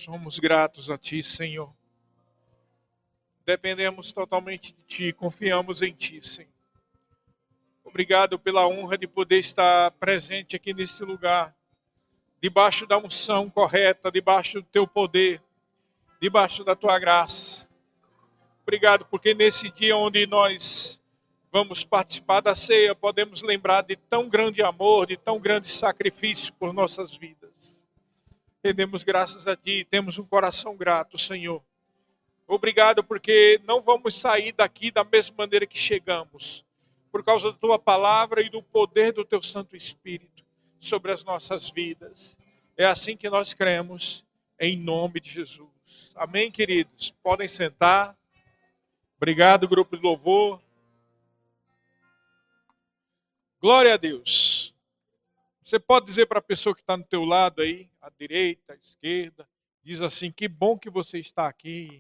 somos gratos a Ti, Senhor. Dependemos totalmente de Ti, confiamos em Ti, Senhor. Obrigado pela honra de poder estar presente aqui nesse lugar, debaixo da unção correta, debaixo do Teu poder, debaixo da Tua graça. Obrigado porque nesse dia onde nós vamos participar da ceia, podemos lembrar de tão grande amor, de tão grande sacrifício por nossas vidas. Rendemos graças a Ti, temos um coração grato, Senhor. Obrigado porque não vamos sair daqui da mesma maneira que chegamos, por causa da Tua palavra e do poder do Teu Santo Espírito sobre as nossas vidas. É assim que nós cremos, em nome de Jesus. Amém, queridos? Podem sentar. Obrigado, grupo de louvor. Glória a Deus. Você pode dizer para a pessoa que está no teu lado aí, à direita, à esquerda, diz assim: que bom que você está aqui.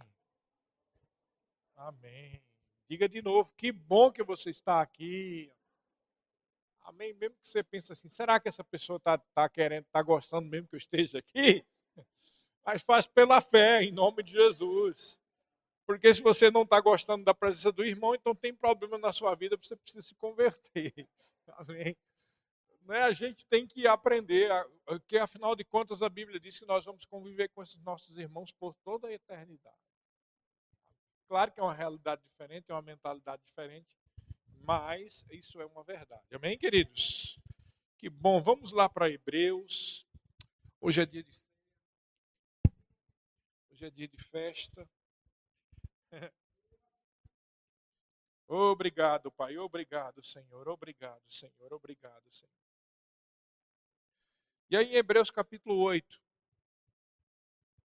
Amém. Diga de novo: que bom que você está aqui. Amém. Mesmo que você pense assim: será que essa pessoa está querendo, está gostando mesmo que eu esteja aqui? Mas faz pela fé, em nome de Jesus. Porque se você não está gostando da presença do irmão, então tem problema na sua vida, você precisa se converter. Amém. Né? A gente tem que aprender, que afinal de contas a Bíblia diz que nós vamos conviver com esses nossos irmãos por toda a eternidade. Claro que é uma realidade diferente, é uma mentalidade diferente, mas isso é uma verdade. Amém, queridos? Que bom, vamos lá para Hebreus. Hoje é dia de hoje é dia de festa. Obrigado, Pai. Obrigado, Senhor. Obrigado, Senhor. Obrigado, Senhor. E aí em Hebreus capítulo 8.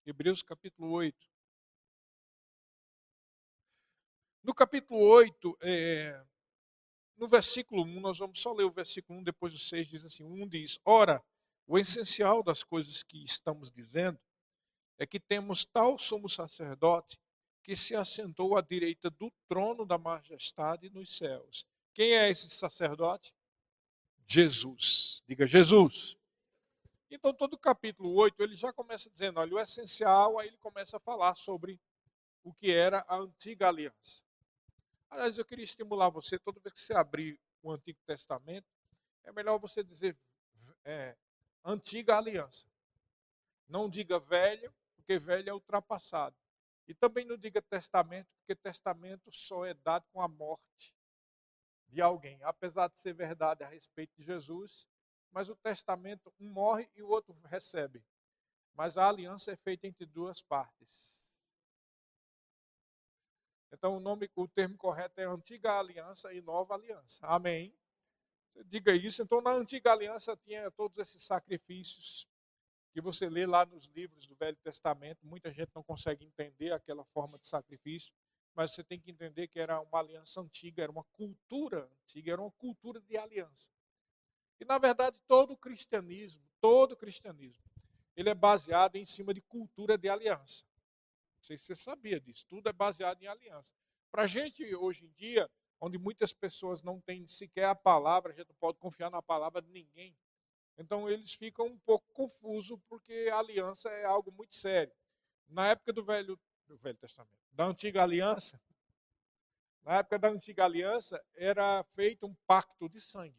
Hebreus capítulo 8. No capítulo 8, no versículo 1, nós vamos só ler o versículo 1, depois o 6 diz assim, 1 diz: ora, o essencial das coisas que estamos dizendo é que temos tal sumo sacerdote que se assentou à direita do trono da majestade nos céus. Quem é esse sacerdote? Jesus. Diga Jesus. Então, todo o capítulo 8, ele já começa dizendo, olha, o essencial, aí ele começa a falar sobre o que era a antiga aliança. Aliás, eu queria estimular você, toda vez que você abrir o Antigo Testamento, é melhor você dizer antiga aliança. Não diga velha, porque velha é ultrapassado. E também não diga testamento, porque testamento só é dado com a morte de alguém. Apesar de ser verdade a respeito de Jesus, mas o testamento, um morre e o outro recebe. Mas a aliança é feita entre duas partes. Então o termo correto é antiga aliança e nova aliança. Amém? Você diga isso. Então na antiga aliança tinha todos esses sacrifícios que você lê lá nos livros do Velho Testamento. Muita gente não consegue entender aquela forma de sacrifício, mas você tem que entender que era uma aliança antiga, era uma cultura antiga, era uma cultura de aliança. E na verdade todo cristianismo, ele é baseado em cima de cultura de aliança. Não sei se você sabia disso, tudo é baseado em aliança. Para a gente hoje em dia, onde muitas pessoas não têm sequer a palavra, a gente não pode confiar na palavra de ninguém. Então eles ficam um pouco confusos porque a aliança é algo muito sério. Na época do Velho Testamento, da Antiga Aliança, na época da Antiga Aliança era feito um pacto de sangue.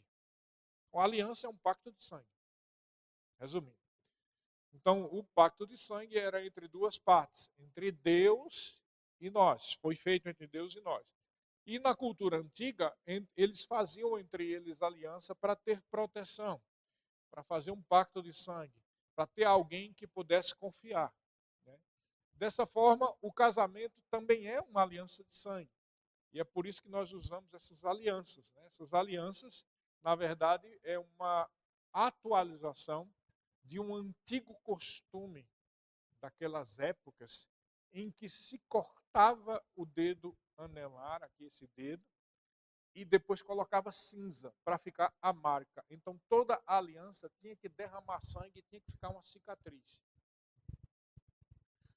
A aliança é um pacto de sangue. Resumindo. Então, o pacto de sangue era entre duas partes, entre Deus e nós. Foi feito entre Deus e nós. E na cultura antiga, eles faziam entre eles aliança para ter proteção, para fazer um pacto de sangue, para ter alguém que pudesse confiar. Né? Dessa forma, o casamento também é uma aliança de sangue. E é por isso que nós usamos essas alianças. Né? Essas alianças, na verdade, é uma atualização de um antigo costume daquelas épocas em que se cortava o dedo anelar, aqui esse dedo, e depois colocava cinza para ficar a marca. Então toda a aliança tinha que derramar sangue e tinha que ficar uma cicatriz.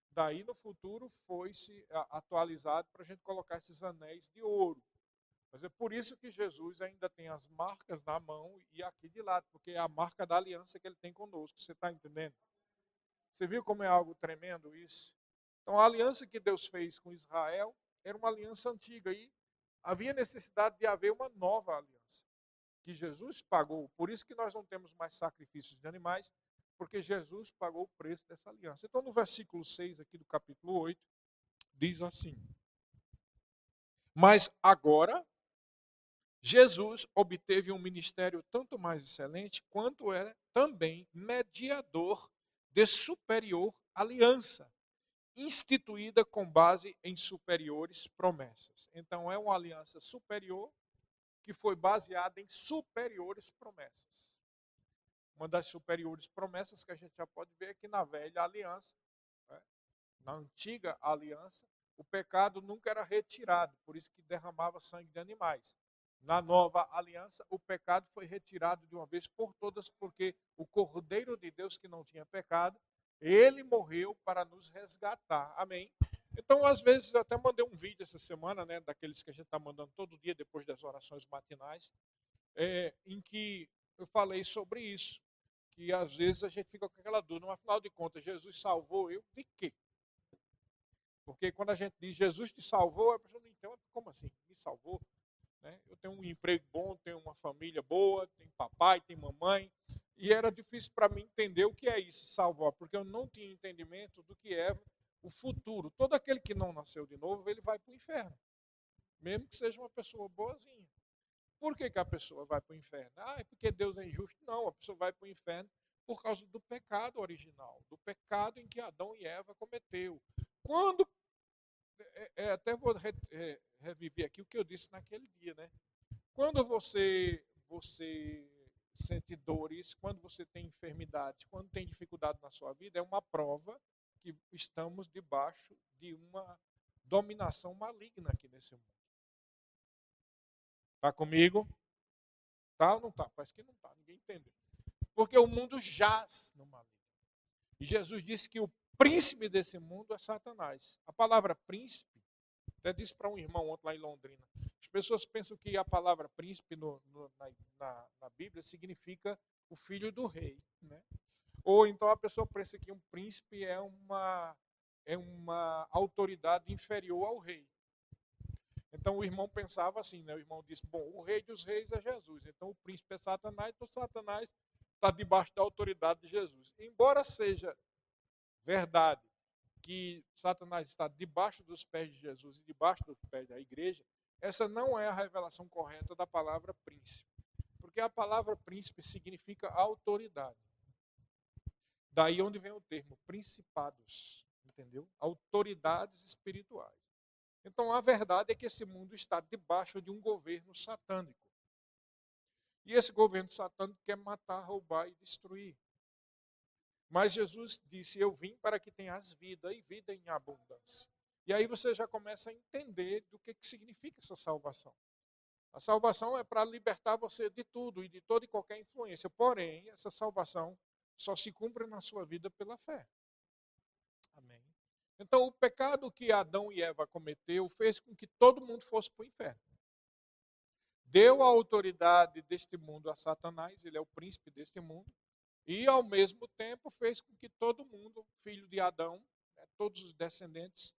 Daí no futuro foi-se atualizado para a gente colocar esses anéis de ouro. Mas é por isso que Jesus ainda tem as marcas na mão e aqui de lado, porque é a marca da aliança que ele tem conosco. Você está entendendo? Você viu como é algo tremendo isso? Então, a aliança que Deus fez com Israel era uma aliança antiga e havia necessidade de haver uma nova aliança, que Jesus pagou. Por isso que nós não temos mais sacrifícios de animais, porque Jesus pagou o preço dessa aliança. Então, no versículo 6 aqui do capítulo 8, diz assim: Mas agora Jesus obteve um ministério tanto mais excelente, quanto é também mediador de superior aliança, instituída com base em superiores promessas. Então, é uma aliança superior que foi baseada em superiores promessas. Uma das superiores promessas que a gente já pode ver aqui na velha aliança, né? Na antiga aliança, o pecado nunca era retirado, por isso que derramava sangue de animais. Na nova aliança, o pecado foi retirado de uma vez por todas, porque o Cordeiro de Deus, que não tinha pecado, ele morreu para nos resgatar. Amém? Então, às vezes, eu até mandei um vídeo essa semana, né, daqueles que a gente está mandando todo dia depois das orações matinais, em que eu falei sobre isso, que às vezes a gente fica com aquela dúvida, mas afinal de contas, Jesus salvou eu de quê? Porque quando a gente diz Jesus te salvou, a pessoa não entende, como assim? Me salvou? Né? Eu tenho um emprego bom, tenho uma família boa, tenho papai, tenho mamãe, e era difícil para mim entender o que é isso, salvar, porque eu não tinha entendimento do que é o futuro. Todo aquele que não nasceu de novo, ele vai para o inferno, mesmo que seja uma pessoa boazinha. Por que a pessoa vai para o inferno? Ah, é porque Deus é injusto? Não, a pessoa vai para o inferno por causa do pecado original, do pecado em que Adão e Eva cometeu. Quando até vou reviver aqui o que eu disse naquele dia, né? Quando você sente dores, quando você tem enfermidades, quando tem dificuldade na sua vida, é uma prova que estamos debaixo de uma dominação maligna aqui nesse mundo. Está comigo? Tá ou não tá? Parece que não tá, ninguém entendeu. Porque o mundo jaz no maligno. E Jesus disse que o príncipe desse mundo é Satanás. A palavra príncipe, até disse para um irmão ontem lá em Londrina, as pessoas pensam que a palavra príncipe na Bíblia significa o filho do rei, né? Ou então a pessoa pensa que um príncipe é uma autoridade inferior ao rei. Então o irmão pensava assim, né? O irmão disse, bom, o rei dos reis é Jesus, então o príncipe é Satanás, então Satanás está debaixo da autoridade de Jesus. Embora seja verdade que Satanás está debaixo dos pés de Jesus e debaixo dos pés da igreja, essa não é a revelação correta da palavra príncipe. Porque a palavra príncipe significa autoridade. Daí onde vem o termo principados, entendeu? Autoridades espirituais. Então a verdade é que esse mundo está debaixo de um governo satânico. E esse governo satânico quer matar, roubar e destruir. Mas Jesus disse, eu vim para que tenhas vida e vida em abundância. E aí você já começa a entender do que significa essa salvação. A salvação é para libertar você de tudo e de toda e qualquer influência. Porém, essa salvação só se cumpre na sua vida pela fé. Amém. Então, o pecado que Adão e Eva cometeu fez com que todo mundo fosse para o inferno. Deu a autoridade deste mundo a Satanás, ele é o príncipe deste mundo, e ao mesmo tempo fez com que todo mundo, filho de Adão, né, todos os descendentes,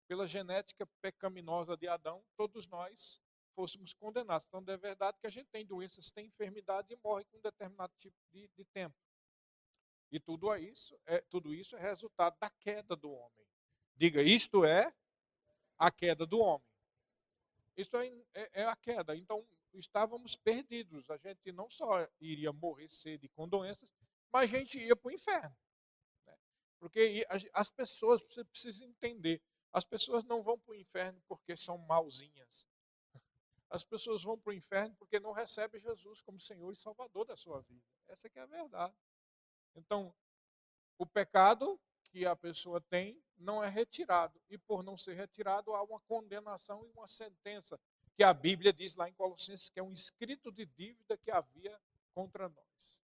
pela genética pecaminosa de Adão, todos nós fôssemos condenados. Então, é verdade que a gente tem doenças, tem enfermidade e morre com um determinado tipo de tempo. E tudo isso é resultado da queda do homem. Diga, isto é a queda do homem. Isto é a queda. Então, estávamos perdidos. A gente não só iria morrer cedo com doenças, mas a gente ia para o inferno. Né? Porque as pessoas, você precisa entender, as pessoas não vão para o inferno porque são mauzinhas. As pessoas vão para o inferno porque não recebem Jesus como Senhor e Salvador da sua vida. Essa que é a verdade. Então, o pecado que a pessoa tem não é retirado. E por não ser retirado, há uma condenação e uma sentença, que a Bíblia diz lá em Colossenses que é um escrito de dívida que havia contra nós.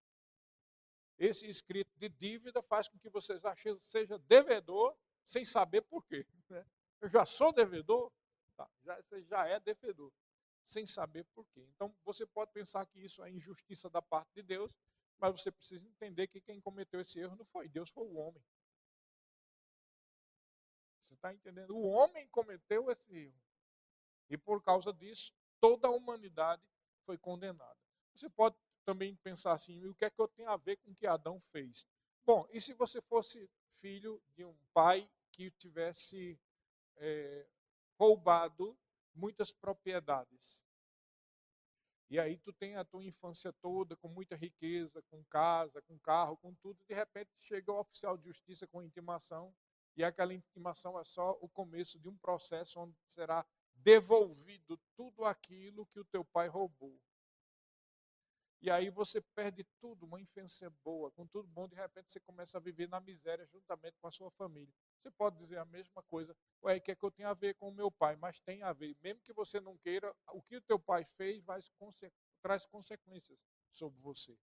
Esse escrito de dívida faz com que você seja devedor sem saber por quê. Né? Eu já sou devedor? Tá, você já é devedor, sem saber por quê. Então, você pode pensar que isso é injustiça da parte de Deus, mas você precisa entender que quem cometeu esse erro não foi Deus, foi o homem. está entendendo? O homem cometeu esse erro. E por causa disso, toda a humanidade foi condenada. Você pode também pensar assim, o que é que eu tenho a ver com o que Adão fez? Bom, e se você fosse filho de um pai que tivesse roubado muitas propriedades? E aí tu tem a tua infância toda com muita riqueza, com casa, com carro, com tudo, e de repente chega o oficial de justiça com intimação, e aquela intimação é só o começo de um processo onde será devolvido tudo aquilo que o teu pai roubou. E aí você perde tudo, uma infância boa, com tudo bom, de repente você começa a viver na miséria juntamente com a sua família. Você pode dizer a mesma coisa, ué, o que é que eu tenho a ver com o meu pai? Mas tem a ver, mesmo que você não queira, o que o teu pai fez traz consequências sobre você.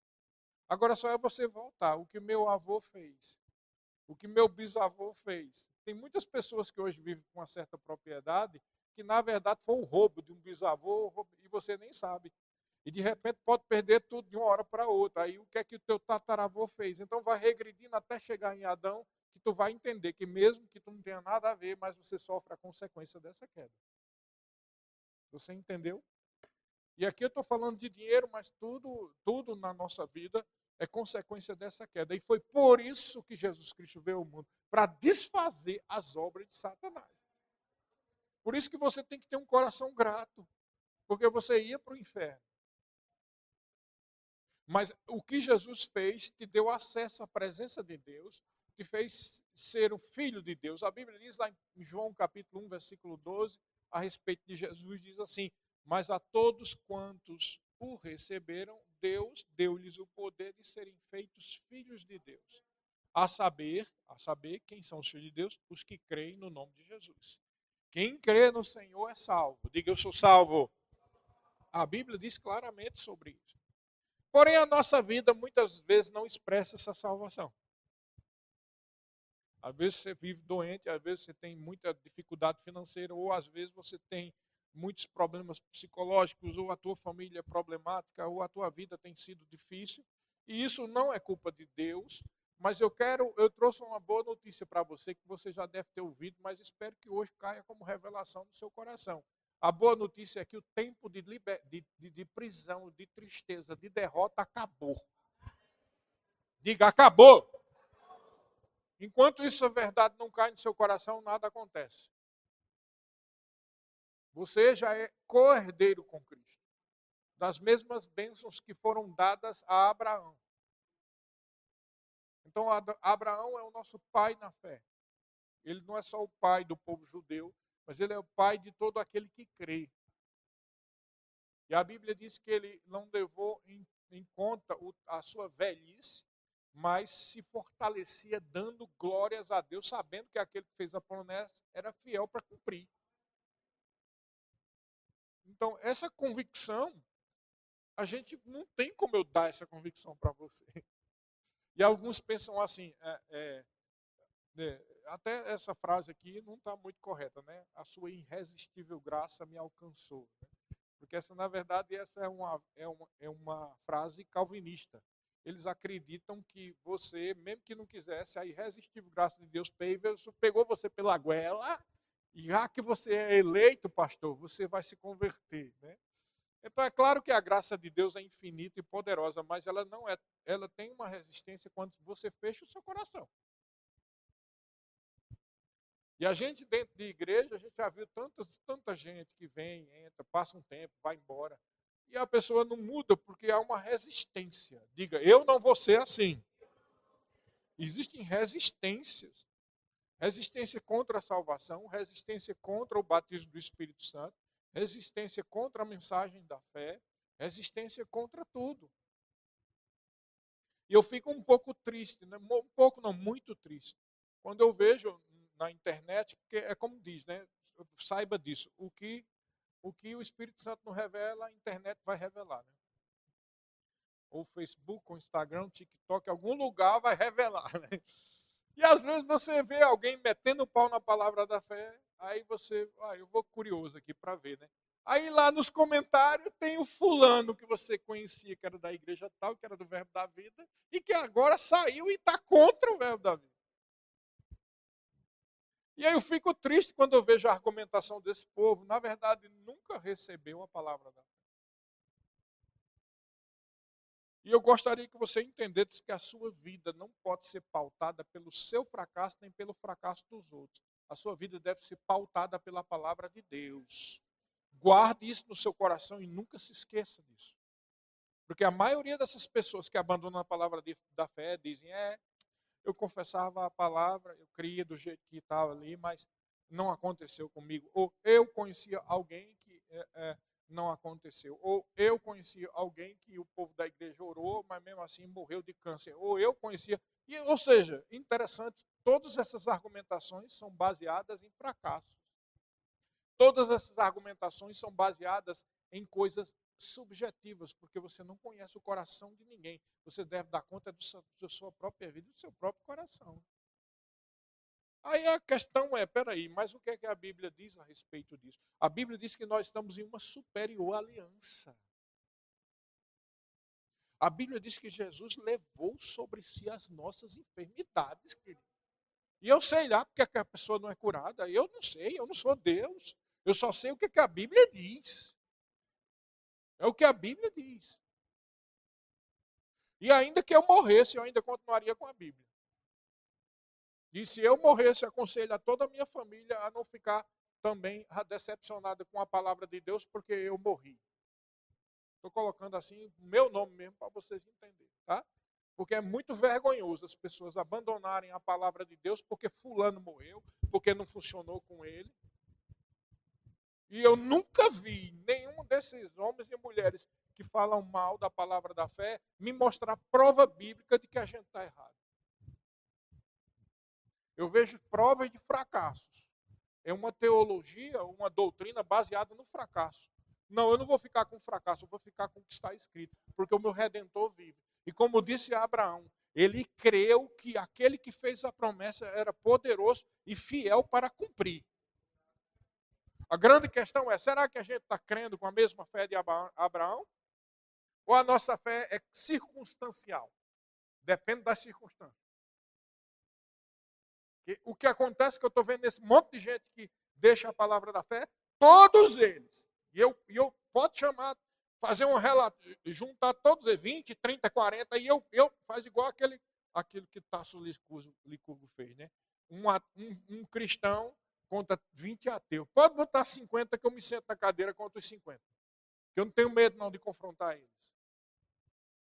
Agora só é você voltar, o que meu avô fez, o que meu bisavô fez. Tem muitas pessoas que hoje vivem com uma certa propriedade, que na verdade foi um roubo de um bisavô, e você nem sabe. E de repente pode perder tudo de uma hora para outra. Aí o que é que o teu tataravô fez? Então vai regredindo até chegar em Adão, que tu vai entender que mesmo que tu não tenha nada a ver, mas você sofre a consequência dessa queda. Você entendeu? E aqui eu estou falando de dinheiro, mas tudo na nossa vida é consequência dessa queda. E foi por isso que Jesus Cristo veio ao mundo, para desfazer as obras de Satanás. Por isso que você tem que ter um coração grato, porque você ia para o inferno. Mas o que Jesus fez te deu acesso à presença de Deus, te fez ser um filho de Deus. A Bíblia diz lá em João capítulo 1, versículo 12, a respeito de Jesus, diz assim: mas a todos quantos o receberam, Deus deu-lhes o poder de serem feitos filhos de Deus. A saber quem são os filhos de Deus? Os que creem no nome de Jesus. Quem crê no Senhor é salvo. Diga, eu sou salvo. A Bíblia diz claramente sobre isso. Porém, a nossa vida muitas vezes não expressa essa salvação. Às vezes você vive doente, às vezes você tem muita dificuldade financeira, ou às vezes você tem muitos problemas psicológicos, ou a tua família é problemática, ou a tua vida tem sido difícil. E isso não é culpa de Deus, mas eu trouxe uma boa notícia para você, que você já deve ter ouvido, mas espero que hoje caia como revelação no seu coração. A boa notícia é que o tempo de prisão, de tristeza, de derrota acabou. Diga, acabou. Enquanto isso, a verdade não cai no seu coração, nada acontece. Você já é co-herdeiro com Cristo, das mesmas bênçãos que foram dadas a Abraão. Então, Abraão é o nosso pai na fé. Ele não é só o pai do povo judeu, mas ele é o pai de todo aquele que crê. E a Bíblia diz que ele não levou em conta a sua velhice, mas se fortalecia dando glórias a Deus, sabendo que aquele que fez a promessa era fiel para cumprir. Então, essa convicção, a gente não tem como eu dar essa convicção para você. E alguns pensam assim, até essa frase aqui não está muito correta, né? A sua irresistível graça me alcançou. Né? Porque na verdade, essa é uma frase calvinista. Eles acreditam que você, mesmo que não quisesse, a irresistível graça de Deus pegou você pela goela, e já que você é eleito, pastor, você vai se converter. Né? Então é claro que a graça de Deus é infinita e poderosa, mas ela tem uma resistência quando você fecha o seu coração. E a gente dentro de igreja, a gente já viu tanta gente que vem, entra, passa um tempo, vai embora. E a pessoa não muda porque há uma resistência. Diga, eu não vou ser assim. Existem resistências. Resistência contra a salvação, resistência contra o batismo do Espírito Santo, resistência contra a mensagem da fé, resistência contra tudo. E eu fico um pouco triste, né? Um pouco não, muito triste, quando eu vejo na internet, porque é como diz, né? Saiba disso, o que o Espírito Santo não revela, a internet vai revelar. Né? Ou Facebook, ou Instagram, TikTok, algum lugar vai revelar. Né? E às vezes você vê alguém metendo o pau na palavra da fé, aí você, eu vou curioso aqui para ver, né? Aí lá nos comentários tem o fulano que você conhecia, que era da igreja tal, que era do Verbo da Vida, e que agora saiu e está contra o Verbo da Vida. E aí eu fico triste quando eu vejo a argumentação desse povo. Na verdade, nunca recebeu a palavra da fé. E eu gostaria que você entendesse que a sua vida não pode ser pautada pelo seu fracasso nem pelo fracasso dos outros. A sua vida deve ser pautada pela palavra de Deus. Guarde isso no seu coração e nunca se esqueça disso. Porque a maioria dessas pessoas que abandonam a palavra da fé dizem, eu confessava a palavra, eu cria do jeito que estava ali, mas não aconteceu comigo. Ou eu conhecia alguém que não aconteceu. Ou eu conhecia alguém que o povo da igreja orou, mas mesmo assim morreu de câncer. Ou eu conhecia. Ou seja, interessante, todas essas argumentações são baseadas em fracassos. Todas essas argumentações são baseadas em coisas subjetivas, porque você não conhece o coração de ninguém. Você deve dar conta da sua própria vida e do seu próprio coração. Aí a questão é, peraí, mas o que é que a Bíblia diz a respeito disso? A Bíblia diz que nós estamos em uma superior aliança. A Bíblia diz que Jesus levou sobre si as nossas enfermidades, querido. E eu sei lá porque a pessoa não é curada. Eu não sei, eu não sou Deus. Eu só sei o que a Bíblia diz. É o que a Bíblia diz. E ainda que eu morresse, eu ainda continuaria com a Bíblia. E se eu morresse, aconselho a toda a minha família a não ficar também decepcionada com a palavra de Deus, porque eu morri. Estou colocando assim o meu nome mesmo para vocês entenderem, tá? Porque é muito vergonhoso as pessoas abandonarem a palavra de Deus porque fulano morreu, porque não funcionou com ele. E eu nunca vi nenhum desses homens e mulheres que falam mal da palavra da fé me mostrar prova bíblica de que a gente está errado. Eu vejo provas de fracassos. É uma teologia, uma doutrina baseada no fracasso. Não, eu não vou ficar com fracasso, eu vou ficar com o que está escrito, porque o meu Redentor vive. E como disse Abraão, ele creu que aquele que fez a promessa era poderoso e fiel para cumprir. A grande questão é, será que a gente está crendo com a mesma fé de Abraão? Ou a nossa fé é circunstancial? Depende das circunstâncias. O que acontece é que eu estou vendo esse monte de gente que deixa a palavra da fé, todos eles. E eu posso chamar, fazer um relato, juntar todos eles, 20, 30, 40, e eu faz igual aquilo que Tasso Licurgo fez, né? Um cristão contra 20 ateus. Pode botar 50 que eu me sento na cadeira contra os 50. Que eu não tenho medo não de confrontar eles.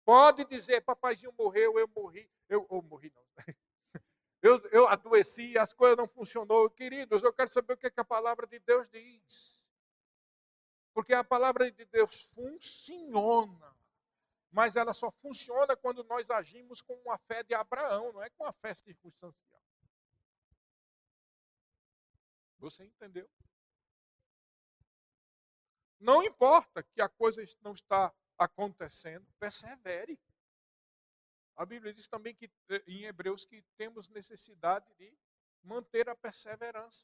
Pode dizer, papaizinho morreu, eu morri. Eu morri não. Eu adoeci, as coisas não funcionou. Queridos, eu quero saber o que a palavra de Deus diz. Porque a palavra de Deus funciona. Mas ela só funciona quando nós agimos com a fé de Abraão, não é com a fé circunstancial. Você entendeu? Não importa que a coisa não está acontecendo, persevere. A Bíblia diz também que em Hebreus que temos necessidade de manter a perseverança.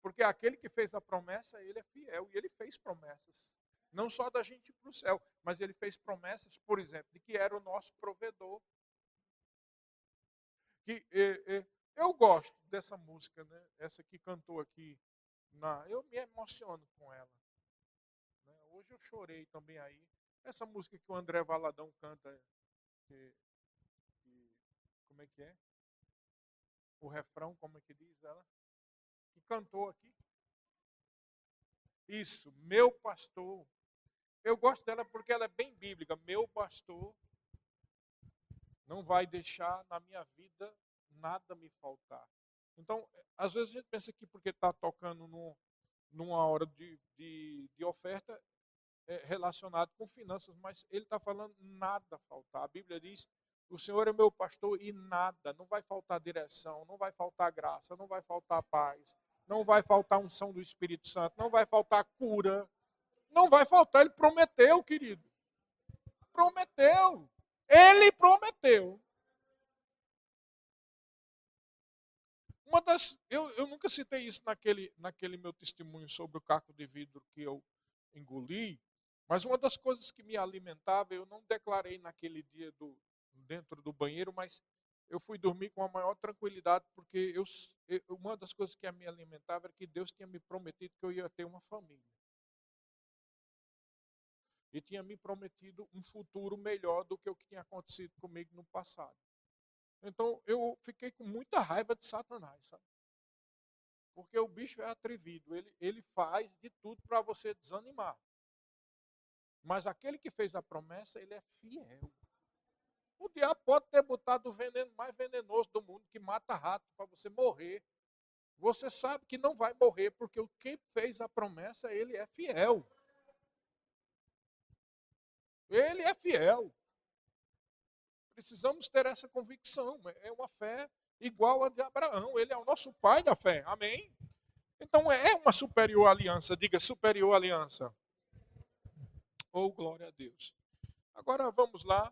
Porque aquele que fez a promessa, ele é fiel e ele fez promessas. Não só da gente ir para o céu, mas ele fez promessas, por exemplo, de que era o nosso provedor. Eu gosto dessa música, né? Essa que cantou aqui. Eu me emociono com ela. Né? Hoje eu chorei também aí. Essa música que o André Valadão canta, como é que é? O refrão, como é que diz ela? Que cantou aqui. Isso, meu pastor. Eu gosto dela porque ela é bem bíblica. Meu pastor não vai deixar na minha vida nada me faltar. Então, às vezes a gente pensa que porque está tocando numa hora de oferta relacionado com finanças, mas ele está falando nada faltar. A Bíblia diz, o Senhor é meu pastor e nada, não vai faltar direção, não vai faltar graça, não vai faltar paz, não vai faltar unção do Espírito Santo, não vai faltar cura, não vai faltar, ele prometeu, querido. Prometeu. Ele prometeu. Eu nunca citei isso naquele meu testemunho sobre o caco de vidro que eu engoli, mas uma das coisas que me alimentava, eu não declarei naquele dia dentro do banheiro, mas eu fui dormir com a maior tranquilidade, porque uma das coisas que me alimentava era que Deus tinha me prometido que eu ia ter uma família. E tinha me prometido um futuro melhor do que o que tinha acontecido comigo no passado. Então eu fiquei com muita raiva de Satanás, sabe? Porque o bicho é atrevido, ele faz de tudo para você desanimar. Mas aquele que fez a promessa, ele é fiel. O diabo pode ter botado o veneno mais venenoso do mundo, que mata rato, para você morrer. Você sabe que não vai morrer, porque quem fez a promessa, ele é fiel. Ele é fiel. Precisamos ter essa convicção. É uma fé igual a de Abraão. Ele é o nosso pai da fé. Amém? Então é uma superior aliança. Diga superior aliança. Oh, glória a Deus. Agora vamos lá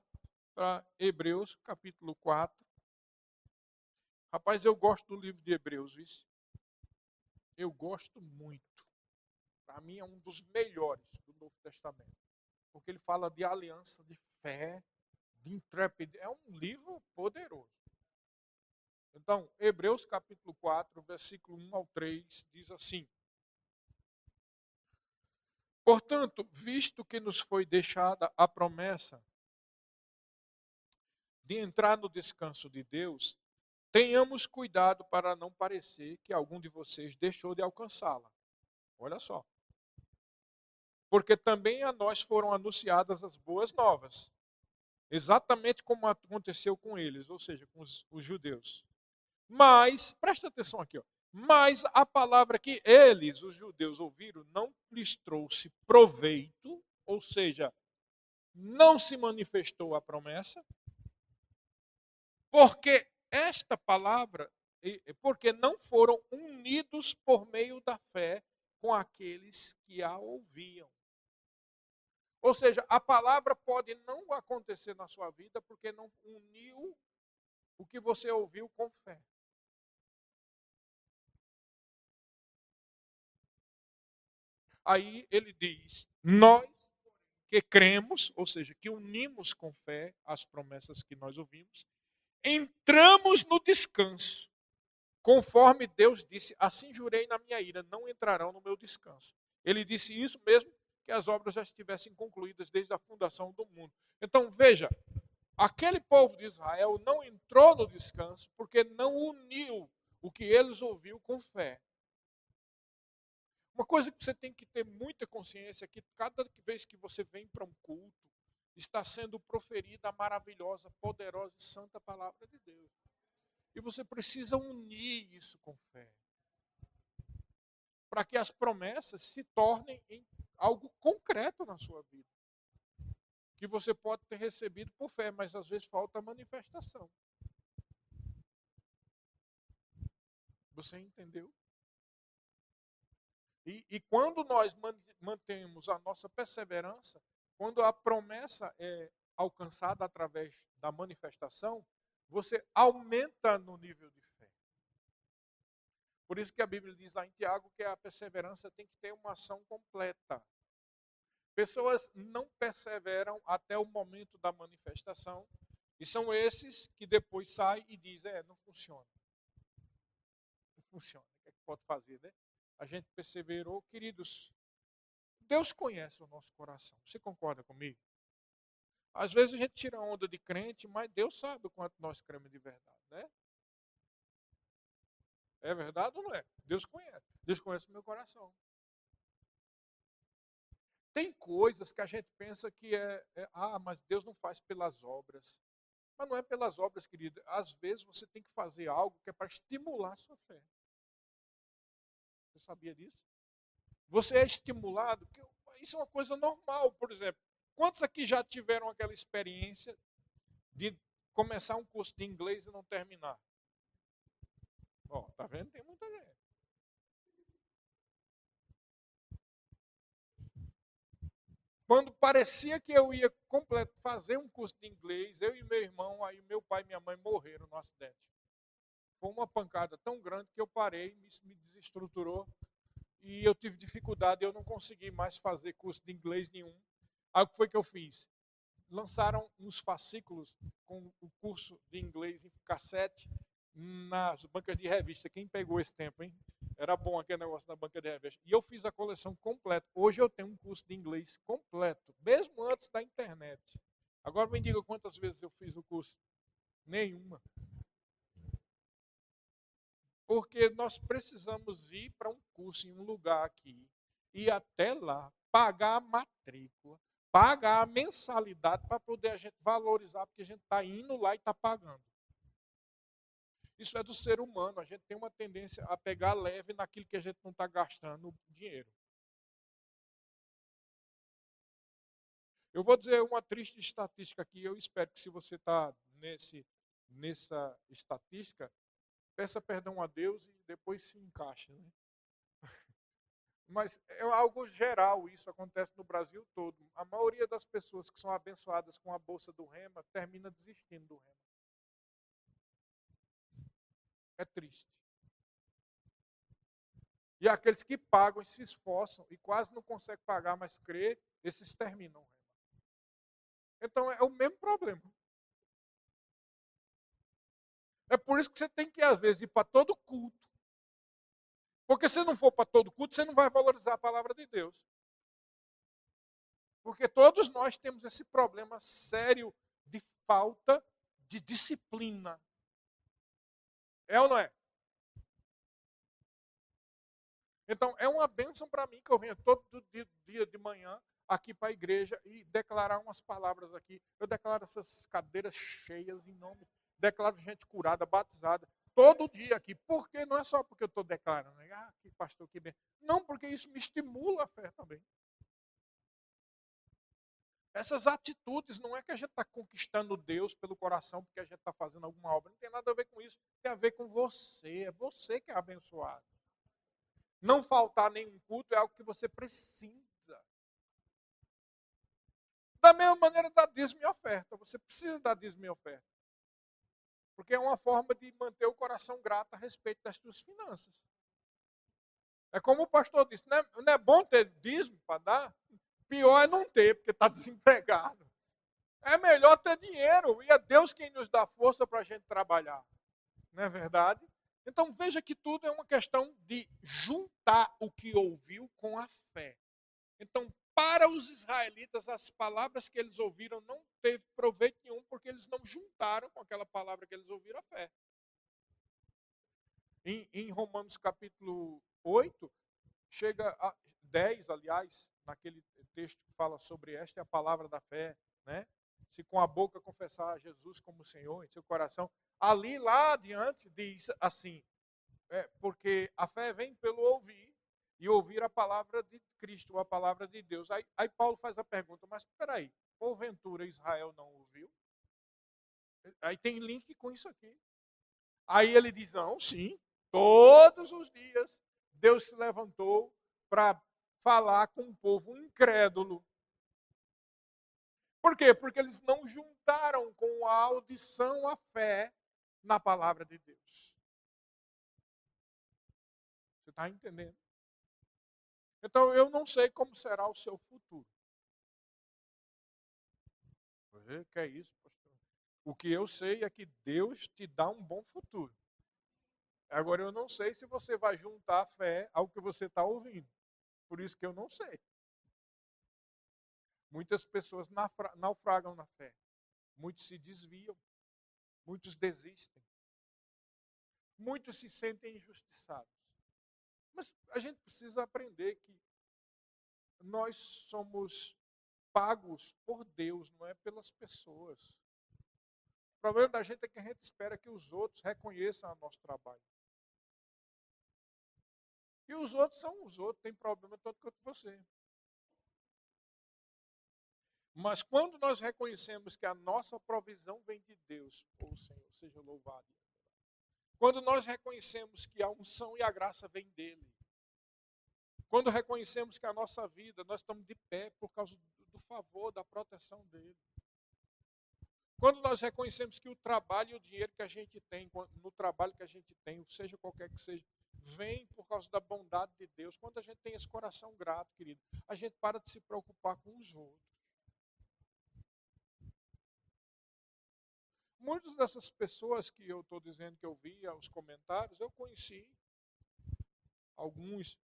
para Hebreus, capítulo 4. Rapaz, eu gosto do livro de Hebreus, isso. Eu gosto muito. Para mim é um dos melhores do Novo Testamento. Porque ele fala de aliança, de fé, de intrepidez. É um livro poderoso. Então, Hebreus capítulo 4, versículo 1 ao 3, diz assim: Portanto, visto que nos foi deixada a promessa de entrar no descanso de Deus, tenhamos cuidado para não parecer que algum de vocês deixou de alcançá-la. Olha só. Porque também a nós foram anunciadas as boas novas, exatamente como aconteceu com eles, ou seja, com os judeus. Mas, presta atenção aqui, ó. Mas a palavra que eles, os judeus, ouviram, não lhes trouxe proveito, ou seja, não se manifestou a promessa, porque esta palavra, porque não foram unidos por meio da fé com aqueles que a ouviam. Ou seja, a palavra pode não acontecer na sua vida porque não uniu o que você ouviu com fé. Aí ele diz: nós que cremos, ou seja, que unimos com fé as promessas que nós ouvimos, entramos no descanso. Conforme Deus disse, assim jurei na minha ira, não entrarão no meu descanso. Ele disse isso mesmo que as obras já estivessem concluídas desde a fundação do mundo. Então, veja, aquele povo de Israel não entrou no descanso porque não uniu o que eles ouviram com fé. Uma coisa que você tem que ter muita consciência é que cada vez que você vem para um culto, está sendo proferida a maravilhosa, poderosa e santa palavra de Deus. E você precisa unir isso com fé. Para que as promessas se tornem em algo concreto na sua vida. Que você pode ter recebido por fé, mas às vezes falta a manifestação. Você entendeu? E quando nós mantemos a nossa perseverança, quando a promessa é alcançada através da manifestação, você aumenta no nível de fé. Por isso que a Bíblia diz lá em Tiago que a perseverança tem que ter uma ação completa. Pessoas não perseveram até o momento da manifestação, e são esses que depois saem e dizem, não funciona. Não funciona. O que é que pode fazer, né? A gente perseverou, queridos. Deus conhece o nosso coração. Você concorda comigo? Às vezes a gente tira onda de crente, mas Deus sabe o quanto nós cremos de verdade, né? É verdade ou não é? Deus conhece. Deus conhece o meu coração. Tem coisas que a gente pensa que mas Deus não faz pelas obras. Mas não é pelas obras, querido. Às vezes você tem que fazer algo que é para estimular a sua fé. Você sabia disso? Você é estimulado, porque isso é uma coisa normal, por exemplo. Quantos aqui já tiveram aquela experiência de começar um curso de inglês e não terminar? Ó, tá vendo? Tem muita gente. Quando parecia que eu ia fazer um curso de inglês, eu e meu irmão, aí meu pai e minha mãe morreram no acidente. Foi uma pancada tão grande que eu parei, isso me desestruturou e eu tive dificuldade, eu não consegui mais fazer curso de inglês nenhum. Aí o que foi que eu fiz? Lançaram uns fascículos com o curso de inglês em cassete nas bancas de revista. Quem pegou esse tempo, hein? Era bom aquele negócio na banca de revista. E eu fiz a coleção completa. Hoje eu tenho um curso de inglês completo, mesmo antes da internet. Agora me diga quantas vezes eu fiz o curso. Nenhuma. Porque nós precisamos ir para um curso em um lugar aqui, ir até lá, pagar a matrícula, pagar a mensalidade para poder a gente valorizar, porque a gente está indo lá e está pagando. Isso é do ser humano, a gente tem uma tendência a pegar leve naquilo que a gente não está gastando dinheiro. Eu vou dizer uma triste estatística aqui, eu espero que se você está nessa estatística, peça perdão a Deus e depois se encaixe. Né? Mas é algo geral, isso acontece no Brasil todo. A maioria das pessoas que são abençoadas com a bolsa do Rema termina desistindo do Rema. É triste. E aqueles que pagam e se esforçam e quase não conseguem pagar, mas crer, esses terminam o Rema. Então é o mesmo problema. É por isso que você tem que, às vezes, ir para todo culto. Porque se não for para todo culto, você não vai valorizar a palavra de Deus. Porque todos nós temos esse problema sério de falta de disciplina. É ou não é? Então, é uma bênção para mim que eu venha todo dia de manhã aqui para a igreja e declarar umas palavras aqui. Eu declaro essas cadeiras cheias em nome, declaro gente curada, batizada, todo dia aqui. Porque não é só porque eu estou declarando, né? Ah, que pastor, que bem. Não, porque isso me estimula a fé também. Essas atitudes, não é que a gente está conquistando Deus pelo coração porque a gente está fazendo alguma obra. Não tem nada a ver com isso. Tem a ver com você. É você que é abençoado. Não faltar nenhum culto é algo que você precisa. Da mesma maneira, dar dízimo e oferta. Você precisa dar dízimo e oferta. Porque é uma forma de manter o coração grato a respeito das suas finanças. É como o pastor disse, não é bom ter dízimo para dar? Pior é não ter, porque está desempregado. É melhor ter dinheiro, e é Deus quem nos dá força para a gente trabalhar. Não é verdade? Então veja que tudo é uma questão de juntar o que ouviu com a fé. Então, para os israelitas, as palavras que eles ouviram não teve proveito nenhum, porque eles não juntaram com aquela palavra que eles ouviram a fé. Em Romanos capítulo 8, chega a 10, aliás, naquele texto que fala sobre esta é a palavra da fé, né? Se com a boca confessar Jesus como Senhor em seu coração, ali lá adiante diz assim, porque a fé vem pelo ouvir, e ouvir a palavra de Cristo, a palavra de Deus. Aí Paulo faz a pergunta, mas espera aí, porventura Israel não ouviu? Aí tem link com isso aqui. Aí ele diz, não, sim, todos os dias Deus se levantou para falar com um povo incrédulo. Por quê? Porque eles não juntaram com a audição a fé na palavra de Deus. Você está entendendo? Então, eu não sei como será o seu futuro. O que é isso, pastor? O que eu sei é que Deus te dá um bom futuro. Agora, eu não sei se você vai juntar a fé ao que você está ouvindo. Por isso que eu não sei. Muitas pessoas naufragam na fé. Muitos se desviam. Muitos desistem. Muitos se sentem injustiçados. Mas a gente precisa aprender que nós somos pagos por Deus, não é pelas pessoas. O problema da gente é que a gente espera que os outros reconheçam o nosso trabalho. E os outros são os outros, tem problema tanto quanto você. Mas quando nós reconhecemos que a nossa provisão vem de Deus, o Senhor seja louvado. Quando nós reconhecemos que a unção e a graça vêm dele. Quando reconhecemos que a nossa vida, nós estamos de pé por causa do favor, da proteção dele. Quando nós reconhecemos que o trabalho e o dinheiro que a gente tem, no trabalho que a gente tem, seja qualquer que seja, vem por causa da bondade de Deus. Quando a gente tem esse coração grato, querido, a gente para de se preocupar com os outros. muitas dessas pessoas que eu estou dizendo que eu via os comentários, eu conheci alguns.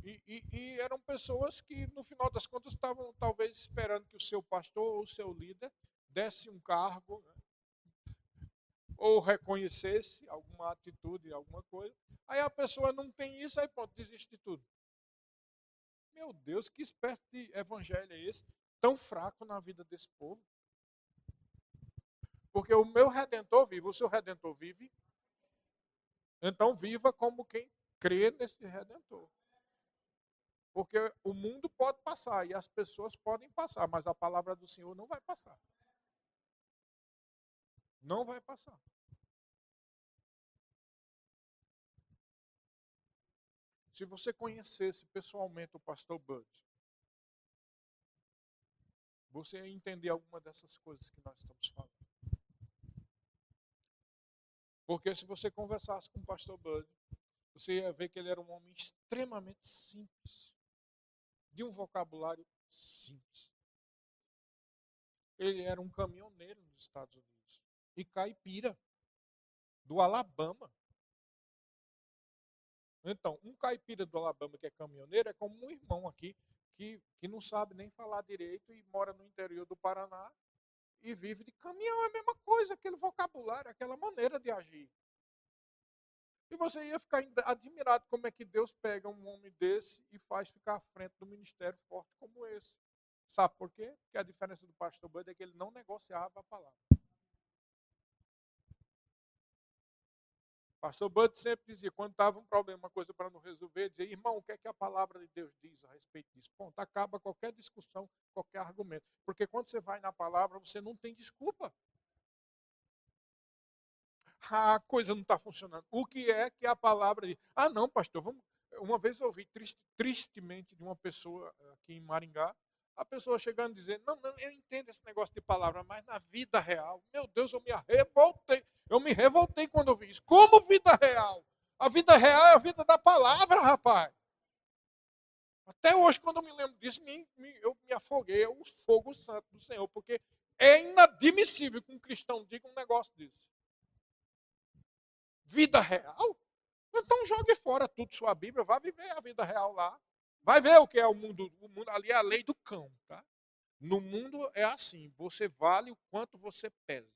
E eram pessoas que, no final das contas, estavam talvez esperando que o seu pastor ou o seu líder desse um cargo, né, ou reconhecesse alguma atitude, alguma coisa. Aí a pessoa não tem isso, aí pronto, desiste de tudo. Meu Deus, que espécie de evangelho é esse? Tão fraco na vida desse povo. Porque o meu Redentor vive, o seu Redentor vive. Então viva como quem crê nesse Redentor. Porque o mundo pode passar e as pessoas podem passar, mas a palavra do Senhor não vai passar. Não vai passar. Se você conhecesse pessoalmente o pastor Bud, você ia entender alguma dessas coisas que nós estamos falando. Porque se você conversasse com o pastor Bud, você ia ver que ele era um homem extremamente simples, de um vocabulário simples. Ele era um caminhoneiro nos Estados Unidos e caipira, do Alabama. Então, um caipira do Alabama que é caminhoneiro é como um irmão aqui que não sabe nem falar direito e mora no interior do Paraná e vive de caminhão. É a mesma coisa, aquele vocabulário, aquela maneira de agir. E você ia ficar admirado como é que Deus pega um homem desse e faz ficar à frente do ministério forte como esse. Sabe por quê? Porque a diferença do pastor Bud é que ele não negociava a palavra. Pastor Bud sempre dizia, quando estava um problema, uma coisa para não resolver, dizia, irmão, o que é que a palavra de Deus diz a respeito disso? Ponto, acaba qualquer discussão, qualquer argumento. Porque quando você vai na palavra, você não tem desculpa. A coisa não está funcionando. O que é que a palavra diz? Ah, não, pastor, vamos. Uma vez eu ouvi tristemente de uma pessoa aqui em Maringá, a pessoa chegando e dizendo, não, eu entendo esse negócio de palavra, mas na vida real, meu Deus, eu me revoltei. Eu me revoltei quando eu vi isso. Como vida real? A vida real é a vida da palavra, rapaz. Até hoje, quando eu me lembro disso, eu me afoguei. É o fogo santo do Senhor, porque é inadmissível que um cristão diga um negócio desse. Vida real? Então jogue fora tudo sua Bíblia, vá viver a vida real lá. Vai ver o que é o mundo. O mundo ali é a lei do cão, tá? No mundo é assim, você vale o quanto você pesa.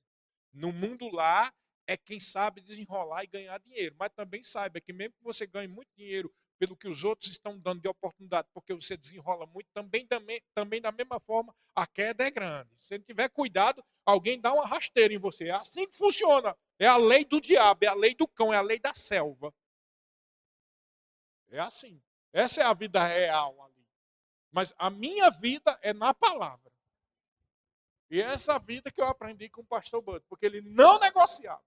No mundo lá é quem sabe desenrolar e ganhar dinheiro, mas também saiba que mesmo que você ganhe muito dinheiro pelo que os outros estão dando de oportunidade, porque você desenrola muito, também da mesma forma a queda é grande. Se não tiver cuidado, alguém dá uma rasteira em você. É assim que funciona. É a lei do diabo, é a lei do cão, é a lei da selva. É assim. Essa é a vida real ali. Mas a minha vida é na palavra. E é essa vida que eu aprendi com o pastor Bud, porque ele não negociava.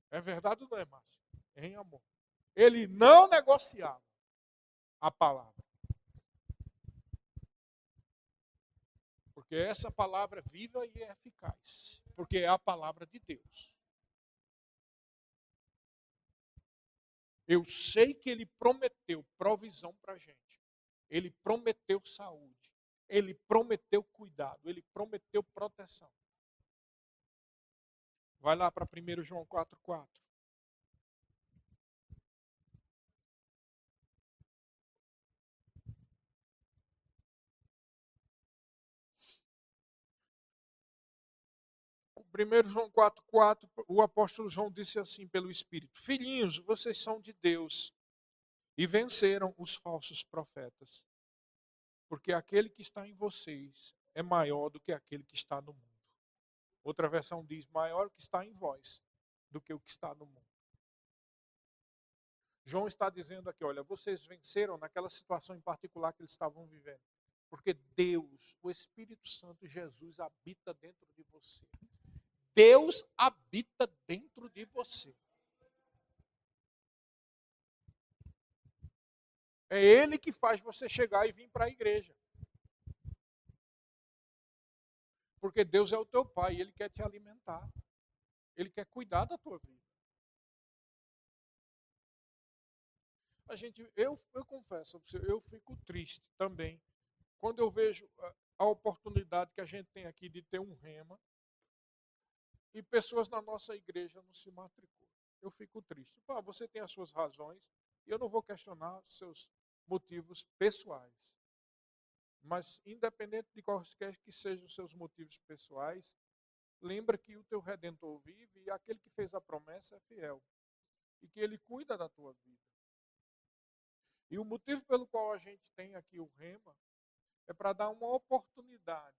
É verdade ou não é, Márcio? Em amor. Ele não negociava a palavra. Porque essa palavra é viva e é eficaz. Porque é a palavra de Deus. Eu sei que ele prometeu provisão para a gente. Ele prometeu saúde. Ele prometeu cuidado. Ele prometeu proteção. Vai lá para 1 João 4,4. Primeiro João 4,4, o apóstolo João disse assim pelo Espírito: Filhinhos, vocês são de Deus e venceram os falsos profetas, porque aquele que está em vocês é maior do que aquele que está no mundo. Outra versão diz: maior o que está em vós do que o que está no mundo. João está dizendo aqui, olha, vocês venceram naquela situação em particular que eles estavam vivendo, porque Deus, o Espírito Santo, Jesus, habita dentro de você. Deus habita dentro de você. É Ele que faz você chegar e vir para a igreja. Porque Deus é o teu pai e Ele quer te alimentar. Ele quer cuidar da tua vida. Eu confesso, eu fico triste também quando eu vejo a oportunidade que a gente tem aqui de ter um rema e pessoas na nossa igreja não se matriculam. Eu fico triste. Pô, você tem as suas razões, e eu não vou questionar os seus motivos pessoais. Mas, independente de quaisquer que sejam os seus motivos pessoais, lembra que o teu Redentor vive e aquele que fez a promessa é fiel. E que ele cuida da tua vida. E o motivo pelo qual a gente tem aqui o Rema é para dar uma oportunidade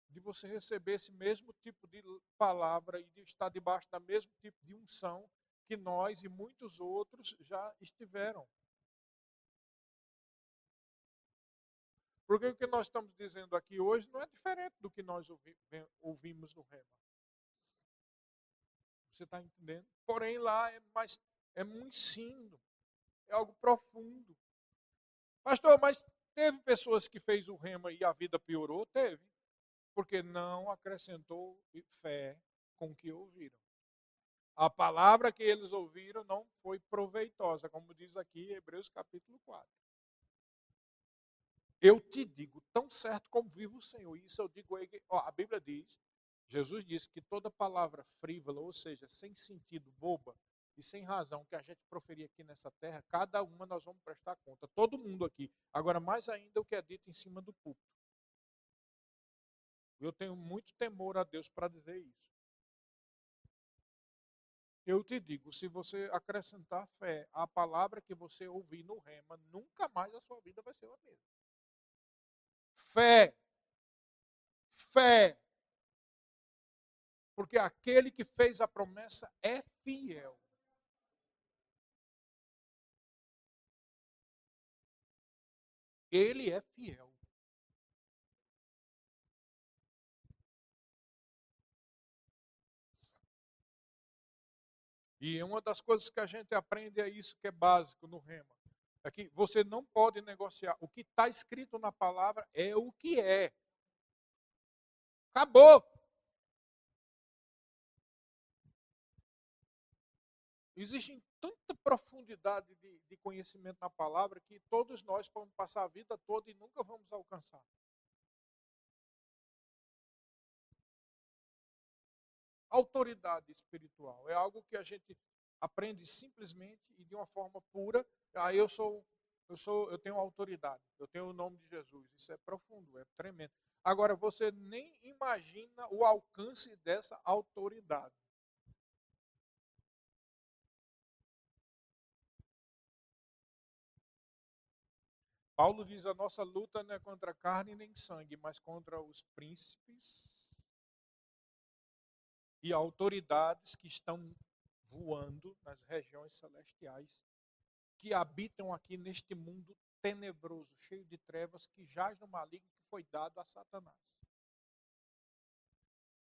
de você receber esse mesmo tipo de palavra e de estar debaixo da mesmo tipo de unção que nós e muitos outros já estiveram. Porque o que nós estamos dizendo aqui hoje não é diferente do que nós ouvimos no Rema. Você está entendendo? Porém, lá é um ensino, é algo profundo. Pastor, mas teve pessoas que fez o Rema e a vida piorou? Teve. Porque não acrescentou fé com o que ouviram. A palavra que eles ouviram não foi proveitosa, como diz aqui Hebreus capítulo 4. Eu te digo, tão certo como vive o Senhor, isso eu digo, a Bíblia diz, Jesus disse que toda palavra frívola, ou seja, sem sentido, boba e sem razão que a gente proferir aqui nessa terra, cada uma nós vamos prestar conta, todo mundo aqui. Agora, mais ainda o que é dito em cima do púlpito. Eu tenho muito temor a Deus para dizer isso. Eu te digo, se você acrescentar fé à palavra que você ouvir no Rema, nunca mais a sua vida vai ser a mesma. Fé. Fé. Porque aquele que fez a promessa é fiel. Ele é fiel. E uma das coisas que a gente aprende é isso que é básico no Rema. É que você não pode negociar. O que está escrito na palavra é o que é. Acabou. Existe tanta profundidade de conhecimento na palavra que todos nós podemos passar a vida toda e nunca vamos alcançar. Autoridade espiritual é algo que a gente aprende simplesmente e de uma forma pura. Eu tenho autoridade, eu tenho o nome de Jesus. Isso é profundo, é tremendo. Agora, você nem imagina o alcance dessa autoridade. Paulo diz: a nossa luta não é contra carne nem sangue, mas contra os príncipes e autoridades que estão voando nas regiões celestiais, que habitam aqui neste mundo tenebroso, cheio de trevas, que jaz no maligno que foi dado a Satanás.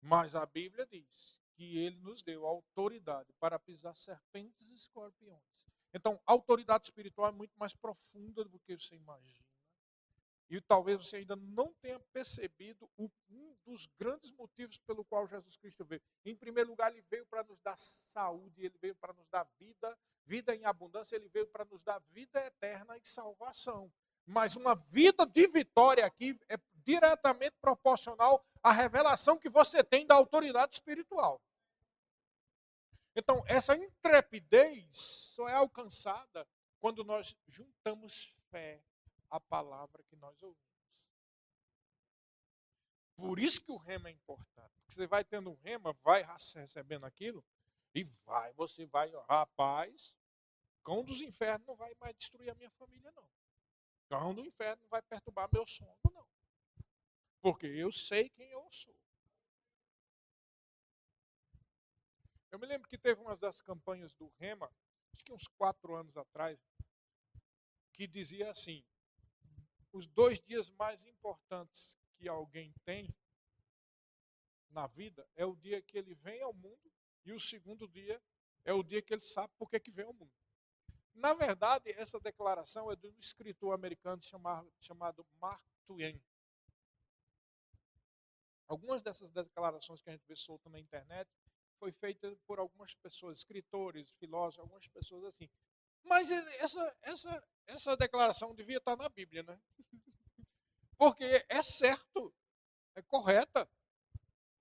Mas a Bíblia diz que ele nos deu autoridade para pisar serpentes e escorpiões. Então, a autoridade espiritual é muito mais profunda do que você imagina. E talvez você ainda não tenha percebido um dos grandes motivos pelo qual Jesus Cristo veio. Em primeiro lugar, ele veio para nos dar saúde, ele veio para nos dar vida, vida em abundância, ele veio para nos dar vida eterna e salvação. Mas uma vida de vitória aqui é diretamente proporcional à revelação que você tem da autoridade espiritual. Então, essa intrepidez só é alcançada quando nós juntamos fé à palavra que nós ouvimos. Por isso que o rema é importante. Porque você vai tendo um rema, vai recebendo aquilo, e você vai, rapaz, cão dos infernos não vai mais destruir a minha família, não. Cão do inferno não vai perturbar meu sono, não. Porque eu sei quem eu sou. Eu me lembro que teve uma das campanhas do Rema, acho que uns 4 anos atrás, que dizia assim: os 2 dias mais importantes que alguém tem na vida é o dia que ele vem ao mundo e o segundo dia é o dia que ele sabe por que veio ao mundo. Na verdade, essa declaração é de um escritor americano chamado Mark Twain. Algumas dessas declarações que a gente vê solta na internet foi feita por algumas pessoas, escritores, filósofos, algumas pessoas assim. Mas essa declaração devia estar na Bíblia, né? Porque é certo, é correta.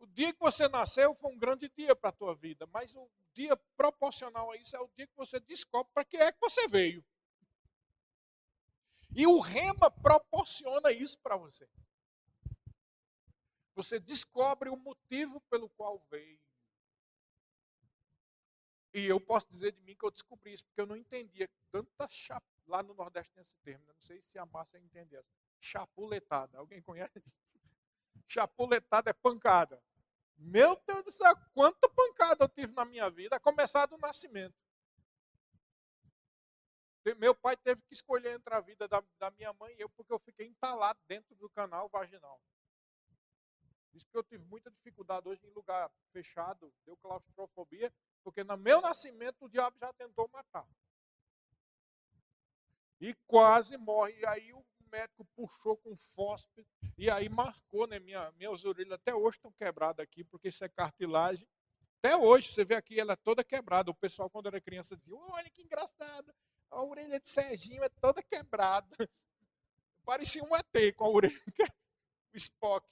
dia que você nasceu foi um grande dia para a tua vida, mas o dia proporcional a isso é o dia que você descobre para que é que você veio. E o rema proporciona isso para você. Você descobre o motivo pelo qual veio. E eu posso dizer de mim que eu descobri isso, porque eu não entendia tanta chapa. Lá no Nordeste tem esse termo, não sei se a Márcia entende essa. Chapuletada. Alguém conhece? Chapuletada é pancada. Meu Deus do céu, quanta pancada eu tive na minha vida, a começar do nascimento. Meu pai teve que escolher entre a vida da minha mãe e eu, porque eu fiquei entalado dentro do canal vaginal. Isso que eu tive muita dificuldade hoje em lugar fechado, deu claustrofobia, porque no meu nascimento o diabo já tentou matar. E quase morre. E aí o médico puxou com fósforo e aí marcou, né? Minhas orelhas até hoje estão quebradas aqui, porque isso é cartilagem. Até hoje, você vê aqui, ela é toda quebrada. O pessoal, quando era criança, dizia, olha que engraçado, a orelha de Serginho é toda quebrada. Parecia um ET com a orelha, o Spock.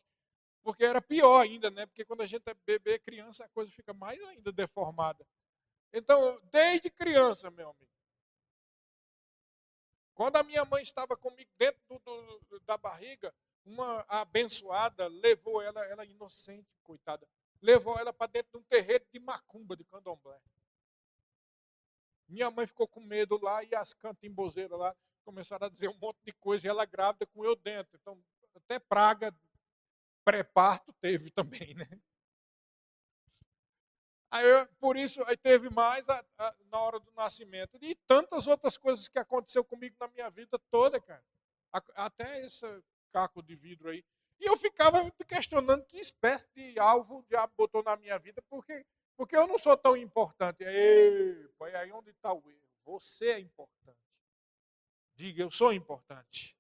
Porque era pior ainda, né? Porque quando a gente é bebê, criança, a coisa fica mais ainda deformada. Então, desde criança, meu amigo, quando a minha mãe estava comigo dentro da barriga, uma abençoada levou ela inocente, coitada, levou ela para dentro de um terreiro de macumba, de candomblé. Minha mãe ficou com medo lá e as cantimbozeiras lá começaram a dizer um monte de coisa e ela grávida com eu dentro. Então, até praga, pré-parto teve também, né? Por isso, aí teve mais na hora do nascimento. E tantas outras coisas que aconteceu comigo na minha vida toda, cara. Até esse caco de vidro aí. E eu ficava me questionando que espécie de alvo o diabo botou na minha vida, porque eu não sou tão importante. Ei, pai, aí onde está o erro? Você é importante. Diga, eu sou importante.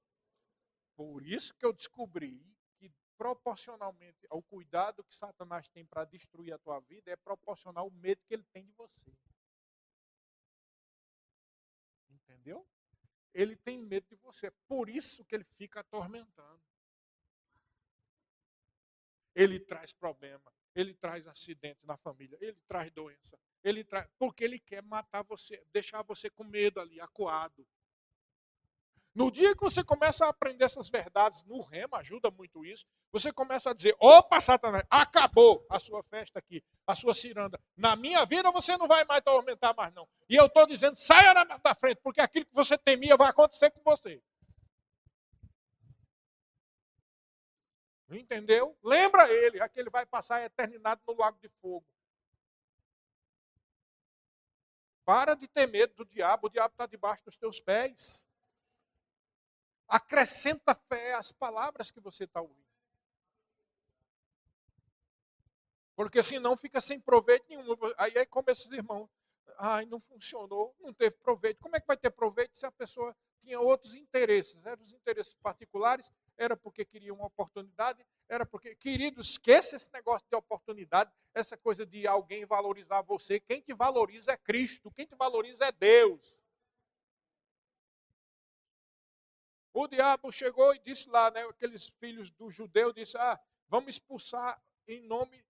Por isso que eu descobri que proporcionalmente ao cuidado que Satanás tem para destruir a tua vida, é proporcional ao medo que ele tem de você. Entendeu? Ele tem medo de você. Por isso que ele fica atormentando. Ele traz problema, ele traz acidente na família, ele traz doença, porque ele quer matar você, deixar você com medo ali, acuado. No dia que você começa a aprender essas verdades no rema, ajuda muito isso, você começa a dizer, opa, Satanás, acabou a sua festa aqui, a sua ciranda. Na minha vida você não vai mais atormentar mais não. E eu estou dizendo, saia da frente, porque aquilo que você temia vai acontecer com você. Entendeu? Lembra ele, é que ele vai passar a eternidade no lago de fogo. Para de ter medo do diabo, o diabo está debaixo dos teus pés. Acrescenta fé às palavras que você está ouvindo. Porque senão fica sem proveito nenhum. Aí é como esses irmãos. Ai, não funcionou, não teve proveito. Como é que vai ter proveito se a pessoa tinha outros interesses? Eram os interesses particulares, era porque queria uma oportunidade, era porque, querido, esqueça esse negócio de oportunidade, essa coisa de alguém valorizar você. Quem te valoriza é Cristo, quem te valoriza é Deus. O diabo chegou e disse lá, né, aqueles filhos do judeu, disse, vamos expulsar em nome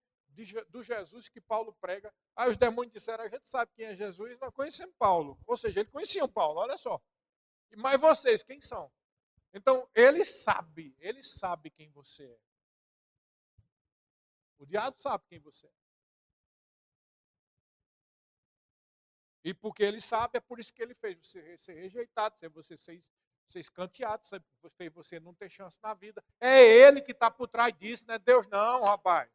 do Jesus que Paulo prega. Aí os demônios disseram, a gente sabe quem é Jesus, nós conhecemos Paulo. Ou seja, eles conheciam Paulo, olha só. Mas vocês, quem são? Então, ele sabe quem você é. O diabo sabe quem você é. E porque ele sabe, é por isso que ele fez você ser rejeitado, você ser escanteado, fez você não ter chance na vida. É ele que está por trás disso, não é Deus não, rapaz.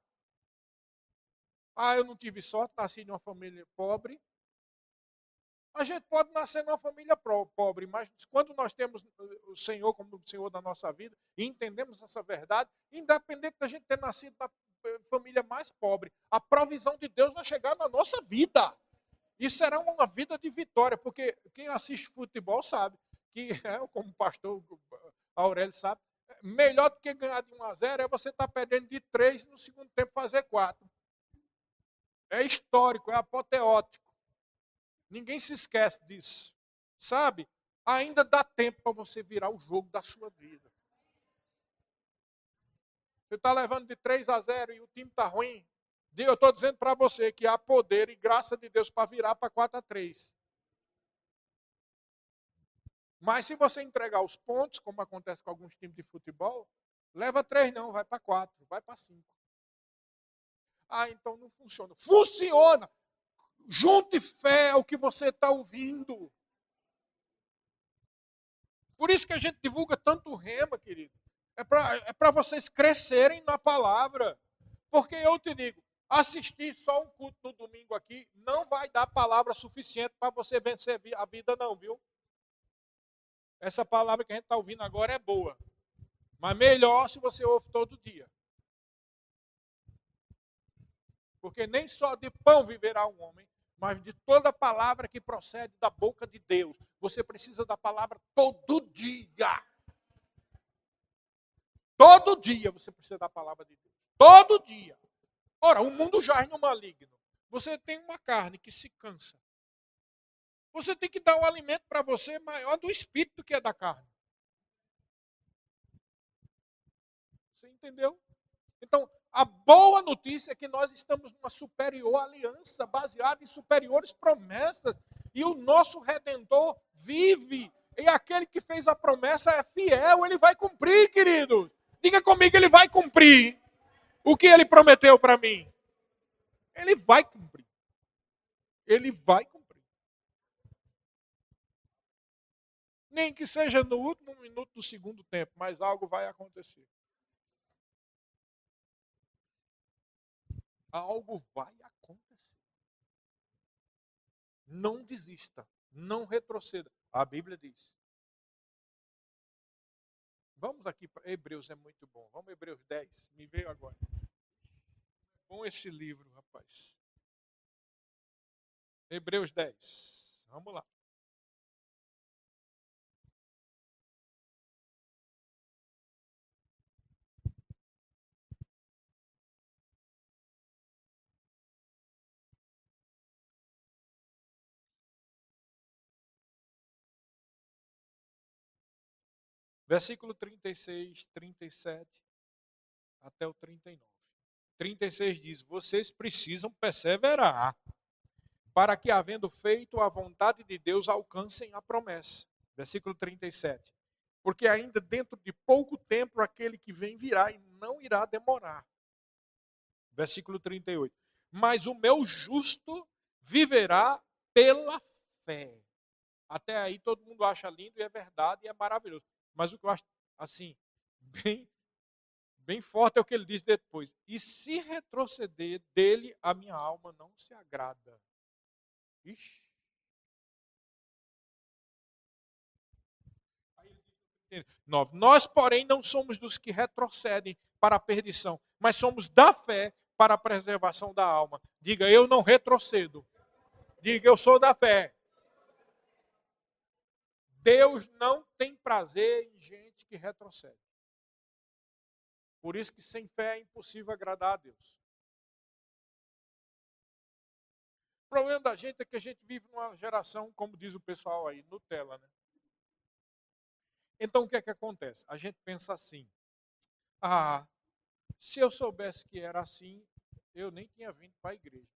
Eu não tive sorte, nasci numa família pobre. A gente pode nascer numa família pobre, mas quando nós temos o Senhor como o Senhor da nossa vida e entendemos essa verdade, independente da gente ter nascido na família mais pobre, a provisão de Deus vai chegar na nossa vida. E será uma vida de vitória, porque quem assiste futebol sabe que, como o pastor Aurélio sabe, melhor do que ganhar de 1-0 é você estar perdendo de 3 no segundo tempo fazer 4. É histórico, é apoteótico. Ninguém se esquece disso. Sabe? Ainda dá tempo para você virar o jogo da sua vida. Você está levando de 3-0 e o time está ruim. Eu estou dizendo para você que há poder e graça de Deus para virar para 4-3. Mas se você entregar os pontos, como acontece com alguns times de futebol, leva 3 não, vai para 4, vai para 5. Ah, então não funciona. Funciona! Junte fé ao que você está ouvindo. Por isso que a gente divulga tanto rema, querido. É para vocês crescerem na palavra. Porque eu te digo, assistir só um culto no domingo aqui não vai dar palavra suficiente para você vencer a vida, não, viu? Essa palavra que a gente está ouvindo agora é boa. Mas melhor se você ouve todo dia. Porque nem só de pão viverá um homem, mas de toda palavra que procede da boca de Deus. Você precisa da palavra todo dia. Todo dia você precisa da palavra de Deus. Todo dia. Ora, o mundo jaz no maligno. Você tem uma carne que se cansa. Você tem que dar um alimento para você maior do espírito que é da carne. Você entendeu? Então, a boa notícia é que nós estamos numa superior aliança, baseada em superiores promessas. E o nosso Redentor vive. E aquele que fez a promessa é fiel, ele vai cumprir, queridos. Diga comigo, ele vai cumprir o que ele prometeu para mim. Ele vai cumprir. Ele vai cumprir. Nem que seja no último minuto do segundo tempo, mas algo vai acontecer. Algo vai acontecer. Não desista, não retroceda. A Bíblia diz. Vamos aqui para Hebreus, é muito bom. Vamos Hebreus 10, me veio agora. Bom esse livro, rapaz. Hebreus 10, vamos lá. Versículo 36, 37 até o 39. 36 diz: vocês precisam perseverar para que, havendo feito a vontade de Deus, alcancem a promessa. Versículo 37. Porque ainda dentro de pouco tempo aquele que vem virá e não irá demorar. Versículo 38. Mas o meu justo viverá pela fé. Até aí todo mundo acha lindo e é verdade e é maravilhoso. Mas o que eu acho, assim, bem forte é o que ele diz depois. E se retroceder dele, a minha alma não se agrada. Ixi. 9. Nós, porém, não somos dos que retrocedem para a perdição, mas somos da fé para a preservação da alma. Diga, eu não retrocedo. Diga, eu sou da fé. Deus não tem prazer em gente que retrocede. Por isso que sem fé é impossível agradar a Deus. O problema da gente é que a gente vive numa geração, como diz o pessoal aí, Nutella, né? Então o que é que acontece? A gente pensa assim: ah, se eu soubesse que era assim, eu nem tinha vindo para a igreja.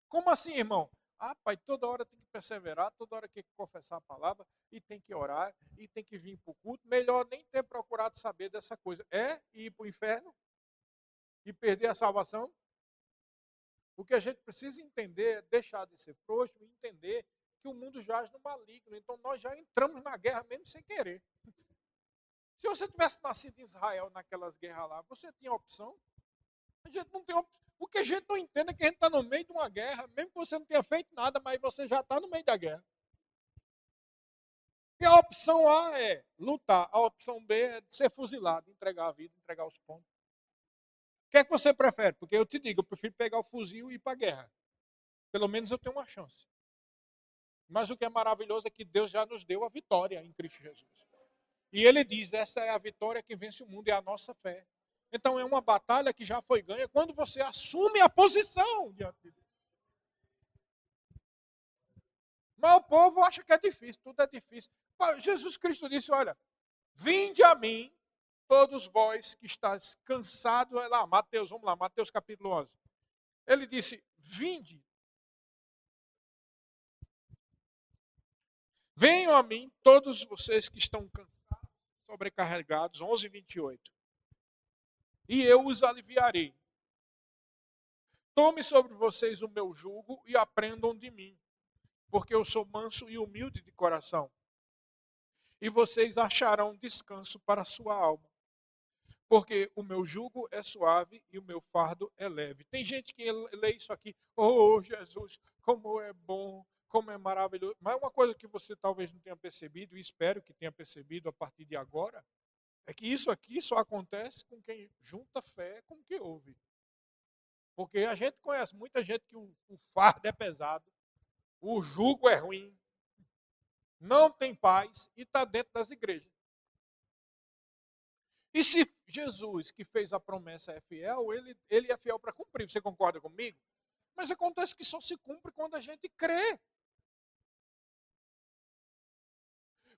Como assim, irmão? Ah, pai, toda hora tem que perseverar, toda hora tem que confessar a palavra, e tem que orar, e tem que vir para o culto. Melhor nem ter procurado saber dessa coisa. É ir para o inferno e perder a salvação? O que a gente precisa entender é deixar de ser frouxo e entender que o mundo jaz no maligno. Então nós já entramos na guerra mesmo sem querer. Se você tivesse nascido em Israel naquelas guerras lá, você tinha opção? A gente não tem opção. O que a gente não entende é que a gente está no meio de uma guerra, mesmo que você não tenha feito nada, mas você já está no meio da guerra. E a opção A é lutar, a opção B é ser fuzilado, entregar a vida, entregar os pontos. O que é que você prefere? Porque eu te digo, eu prefiro pegar o fuzil e ir para a guerra. Pelo menos eu tenho uma chance. Mas o que é maravilhoso é que Deus já nos deu a vitória em Cristo Jesus. E ele diz, essa é a vitória que vence o mundo, é a nossa fé. Então é uma batalha que já foi ganha quando você assume a posição diante de Deus. Mas o povo acha que é difícil, tudo é difícil. Jesus Cristo disse, olha, vinde a mim, todos vós que estáis cansados, é lá, Mateus, vamos lá, Mateus capítulo 11. Ele disse, vinde, venham a mim todos vocês que estão cansados, sobrecarregados, 11:28, e eu os aliviarei. Tome sobre vocês o meu jugo e aprendam de mim, porque eu sou manso e humilde de coração. E vocês acharão descanso para a sua alma, porque o meu jugo é suave e o meu fardo é leve. Tem gente que lê isso aqui, oh Jesus, como é bom, como é maravilhoso. Mas uma coisa que você talvez não tenha percebido, e espero que tenha percebido a partir de agora, é que isso aqui só acontece com quem junta fé com o que ouve. Porque a gente conhece muita gente que o fardo é pesado, o jugo é ruim, não tem paz e está dentro das igrejas. E se Jesus, que fez a promessa, é fiel, ele é fiel para cumprir. Você concorda comigo? Mas acontece que só se cumpre quando a gente crê.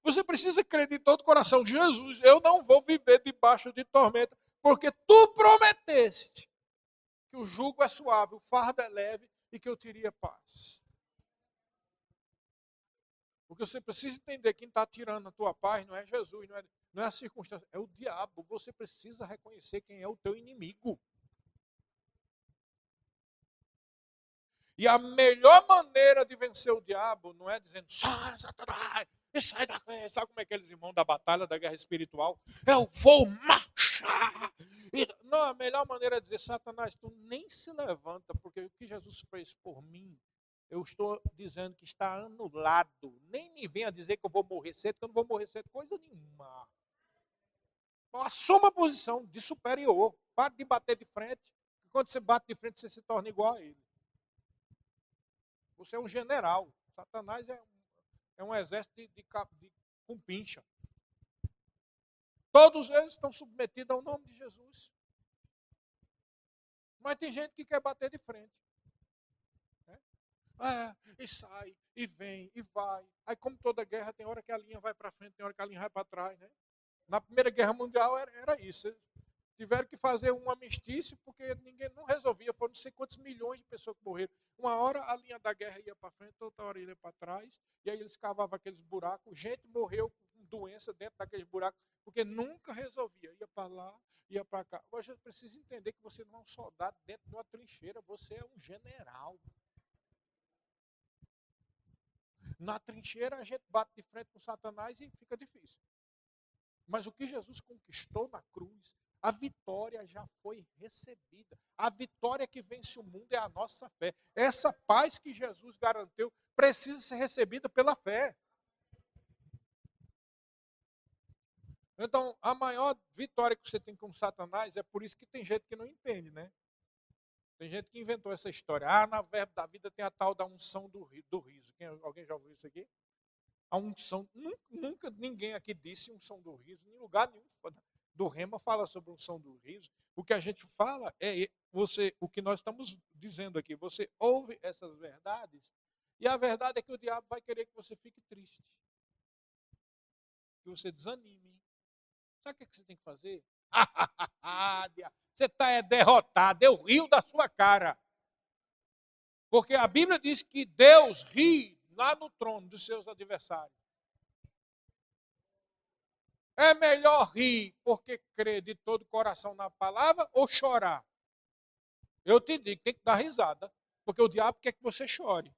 Você precisa crer de todo o coração. Jesus, eu não vou viver debaixo de tormenta, porque tu prometeste que o jugo é suave, o fardo é leve e que eu teria paz. Porque você precisa entender, quem está tirando a tua paz não é Jesus, não é a circunstância, é o diabo. Você precisa reconhecer quem é o teu inimigo. E a melhor maneira de vencer o diabo não é dizendo, sai, Satanás, e sai daqui. Sabe como é aqueles irmãos da batalha, da guerra espiritual? Eu vou marchar. Não, a melhor maneira é dizer, Satanás, tu nem se levanta, porque o que Jesus fez por mim, eu estou dizendo que está anulado. Nem me venha dizer que eu vou morrer cedo, que eu não vou morrer cedo, coisa nenhuma. Então, assuma a posição de superior. Pare de bater de frente. Quando você bate de frente, você se torna igual a ele. Você é um general. Satanás é um exército com pincha. Todos eles estão submetidos ao nome de Jesus. Mas tem gente que quer bater de frente. E sai, e vem, e vai. Aí, como toda guerra, tem hora que a linha vai para frente, tem hora que a linha vai para trás. Né? Na Primeira Guerra Mundial era isso. Tiveram que fazer um amistício porque ninguém não resolvia. Foram não sei quantos milhões de pessoas que morreram. Uma hora a linha da guerra ia para frente, outra hora ia para trás. E aí eles cavavam aqueles buracos. Gente morreu com doença dentro daqueles buracos porque nunca resolvia. Ia para lá, ia para cá. Agora a gente precisa entender que você não é um soldado dentro de uma trincheira. Você é um general. Na trincheira a gente bate de frente com Satanás e fica difícil. Mas o que Jesus conquistou na cruz, a vitória já foi recebida. A vitória que vence o mundo é a nossa fé. Essa paz que Jesus garantiu precisa ser recebida pela fé. Então, a maior vitória que você tem com Satanás é por isso que tem gente que não entende, né? Tem gente que inventou essa história. Na Verbo da Vida tem a tal da unção do riso. Alguém já ouviu isso aqui? A unção, nunca ninguém aqui disse unção do riso, em lugar nenhum do Rema fala sobre unção do riso. O que a gente fala é o que nós estamos dizendo aqui, você ouve essas verdades, e a verdade é que o diabo vai querer que você fique triste, que você desanime. Sabe o que você tem que fazer? Você está derrotado, eu rio da sua cara. Porque a Bíblia diz que Deus ri lá no trono dos seus adversários. É melhor rir porque crê de todo o coração na palavra ou chorar? Eu te digo, tem que dar risada, porque o diabo quer que você chore.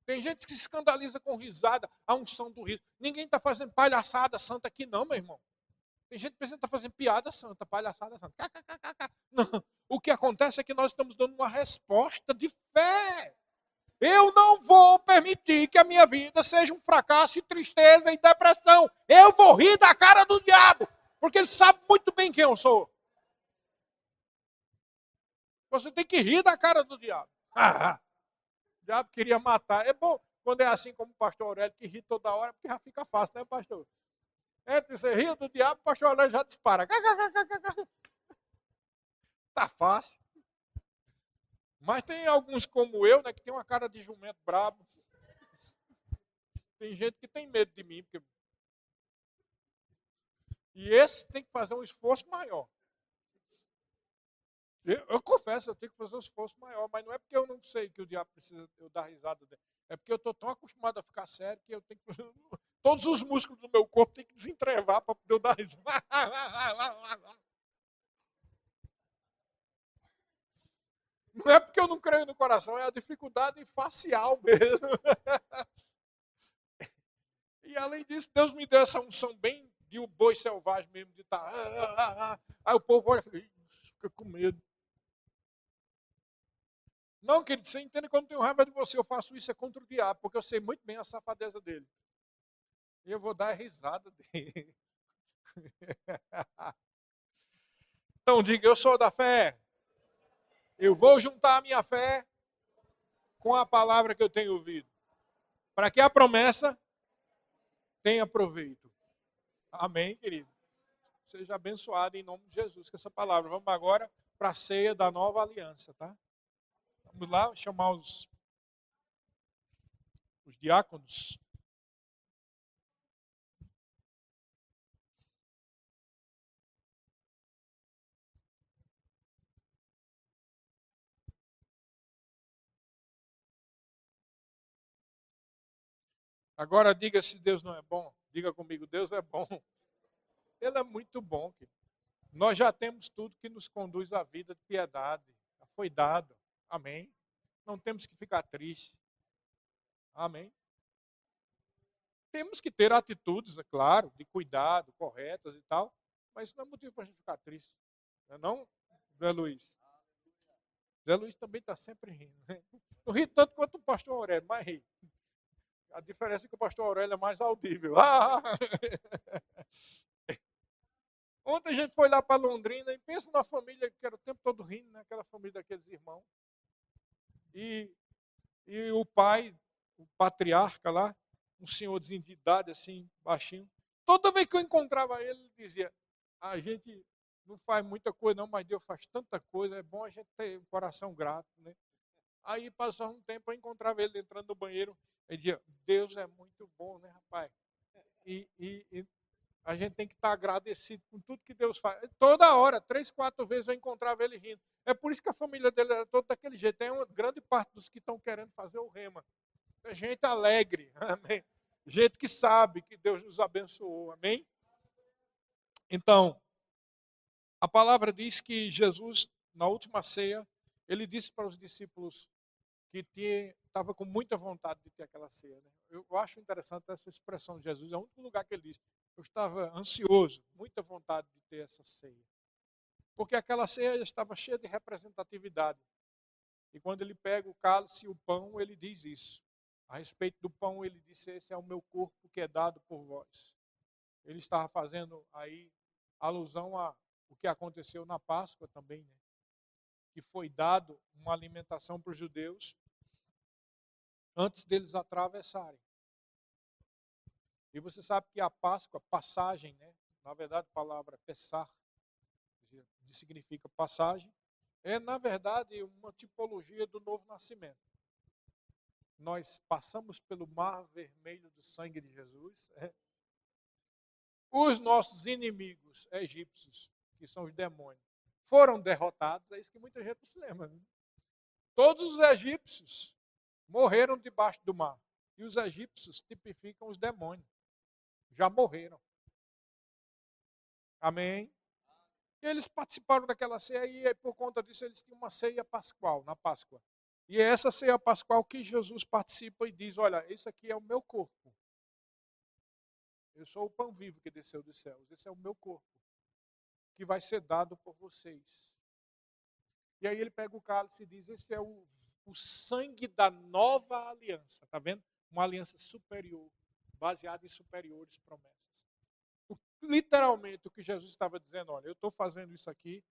Tem gente que se escandaliza com risada, a unção do riso. Ninguém está fazendo palhaçada santa aqui não, meu irmão. Tem gente que precisa estar fazendo piada santa, palhaçada santa. Não. O que acontece é que nós estamos dando uma resposta de fé. Eu não vou permitir que a minha vida seja um fracasso e tristeza e depressão. Eu vou rir da cara do diabo, porque ele sabe muito bem quem eu sou. Você tem que rir da cara do diabo. O diabo queria matar. É bom quando é assim como o pastor Aurélio, que ri toda hora, porque já fica fácil, né, pastor? Entre você rir do diabo, o pastor Aurélio já dispara. Tá fácil. Mas tem alguns como eu, né, que tem uma cara de jumento brabo. Tem gente que tem medo de mim, porque E esse tem que fazer um esforço maior. Eu confesso, eu tenho que fazer um esforço maior, mas não é porque eu não sei que o diabo precisa eu dar risada dele. É porque eu estou tão acostumado a ficar sério que eu tenho que. Todos os músculos do meu corpo têm que desentrevar para poder eu dar risada. Não é porque eu não creio no coração, é a dificuldade facial mesmo. E além disso, Deus me deu essa unção bem de um boi selvagem mesmo, de estar. Aí o povo olha e fica com medo. Não, querido, você entende quando eu tenho raiva de você, eu faço isso é contra o diabo, porque eu sei muito bem a safadeza dele. E eu vou dar a risada dele. Então diga, eu sou da fé. Eu vou juntar a minha fé com a palavra que eu tenho ouvido. Para que a promessa tenha proveito. Amém, querido? Seja abençoado em nome de Jesus com essa palavra. Vamos agora para a ceia da nova aliança, tá? Vamos lá chamar os diáconos. Agora diga se Deus não é bom. Diga comigo, Deus é bom. Ele é muito bom, querido. Nós já temos tudo que nos conduz à vida de piedade. Já foi dado. Amém. Não temos que ficar tristes. Amém. Temos que ter atitudes, é claro, de cuidado, corretas e tal, mas isso não é motivo para a gente ficar triste. Não é não, Zé Luiz? Zé Luiz também está sempre rindo. Né? Não ri tanto quanto o pastor Aurélio, mas ri. A diferença é que o pastor Aurélio é mais audível. Ontem a gente foi lá para Londrina e pensa na família que era o tempo todo rindo, né? Aquela família daqueles irmãos. E, e o pai, o patriarca lá, um senhorzinho de idade, assim, baixinho. Toda vez que eu encontrava ele, ele dizia: a gente não faz muita coisa, não, mas Deus faz tanta coisa, é bom a gente ter um coração grato, né? Aí passou um tempo, eu encontrava ele entrando no banheiro, ele dizia: Deus é muito bom, né, rapaz? E a gente tem que estar agradecido com tudo que Deus faz. Toda hora, 3, 4 vezes eu encontrava ele rindo. É por isso que a família dele era toda daquele jeito. Tem uma grande parte dos que estão querendo fazer o rema. É gente alegre, amém? Gente que sabe que Deus nos abençoou, amém? Então, a palavra diz que Jesus, na última ceia, ele disse para os discípulos que estava com muita vontade de ter aquela ceia. Né? Eu acho interessante essa expressão de Jesus, é o único lugar que ele diz. Eu estava ansioso, muita vontade de ter essa ceia. Porque aquela ceia estava cheia de representatividade. E quando ele pega o cálice e o pão, ele diz isso. A respeito do pão, ele disse: esse é o meu corpo que é dado por vós. Ele estava fazendo aí alusão a o que aconteceu na Páscoa também, né? Que foi dado uma alimentação para os judeus antes deles atravessarem. E você sabe que a Páscoa, passagem, né? Na verdade, a palavra Pessar, que significa passagem, é, na verdade, uma tipologia do novo nascimento. Nós passamos pelo mar vermelho do sangue de Jesus. Os nossos inimigos egípcios, que são os demônios, foram derrotados. É isso que muita gente não se lembra. Né? Todos os egípcios morreram debaixo do mar. E os egípcios tipificam os demônios. Já morreram. Amém? E eles participaram daquela ceia e por conta disso eles tinham uma ceia pascual, na Páscoa. E é essa ceia pascual que Jesus participa e diz: olha, isso aqui é o meu corpo. Eu sou o pão vivo que desceu dos céus. Esse é o meu corpo, que vai ser dado por vocês. E aí ele pega o cálice e diz: esse é o sangue da nova aliança. Está vendo? Uma aliança superior, baseada em superiores promessas. Literalmente o que Jesus estava dizendo: olha, eu estou fazendo isso aqui,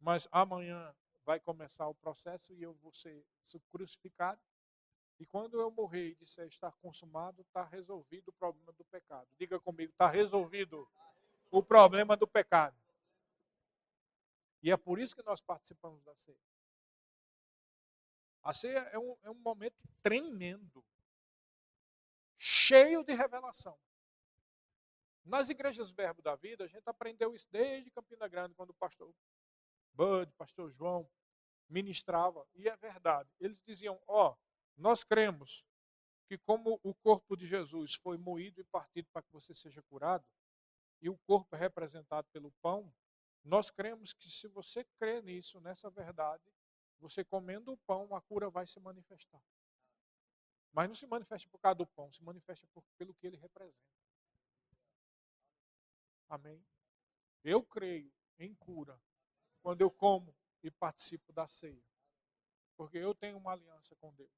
mas amanhã vai começar o processo e eu vou ser crucificado. E quando eu morrer e disser estar consumado, está resolvido o problema do pecado. Diga comigo, está resolvido o problema do pecado. E é por isso que nós participamos da ceia. A ceia é um momento tremendo, cheio de revelação. Nas igrejas Verbo da Vida, a gente aprendeu isso desde Campina Grande, quando o pastor Bud, pastor João ministrava, e é verdade. Eles diziam, nós cremos que como o corpo de Jesus foi moído e partido para que você seja curado, e o corpo é representado pelo pão, nós cremos que se você crê nisso, nessa verdade, você comendo o pão, a cura vai se manifestar. Mas não se manifesta por causa do pão, se manifesta pelo que ele representa. Amém? Eu creio em cura quando eu como e participo da ceia. Porque eu tenho uma aliança com Deus.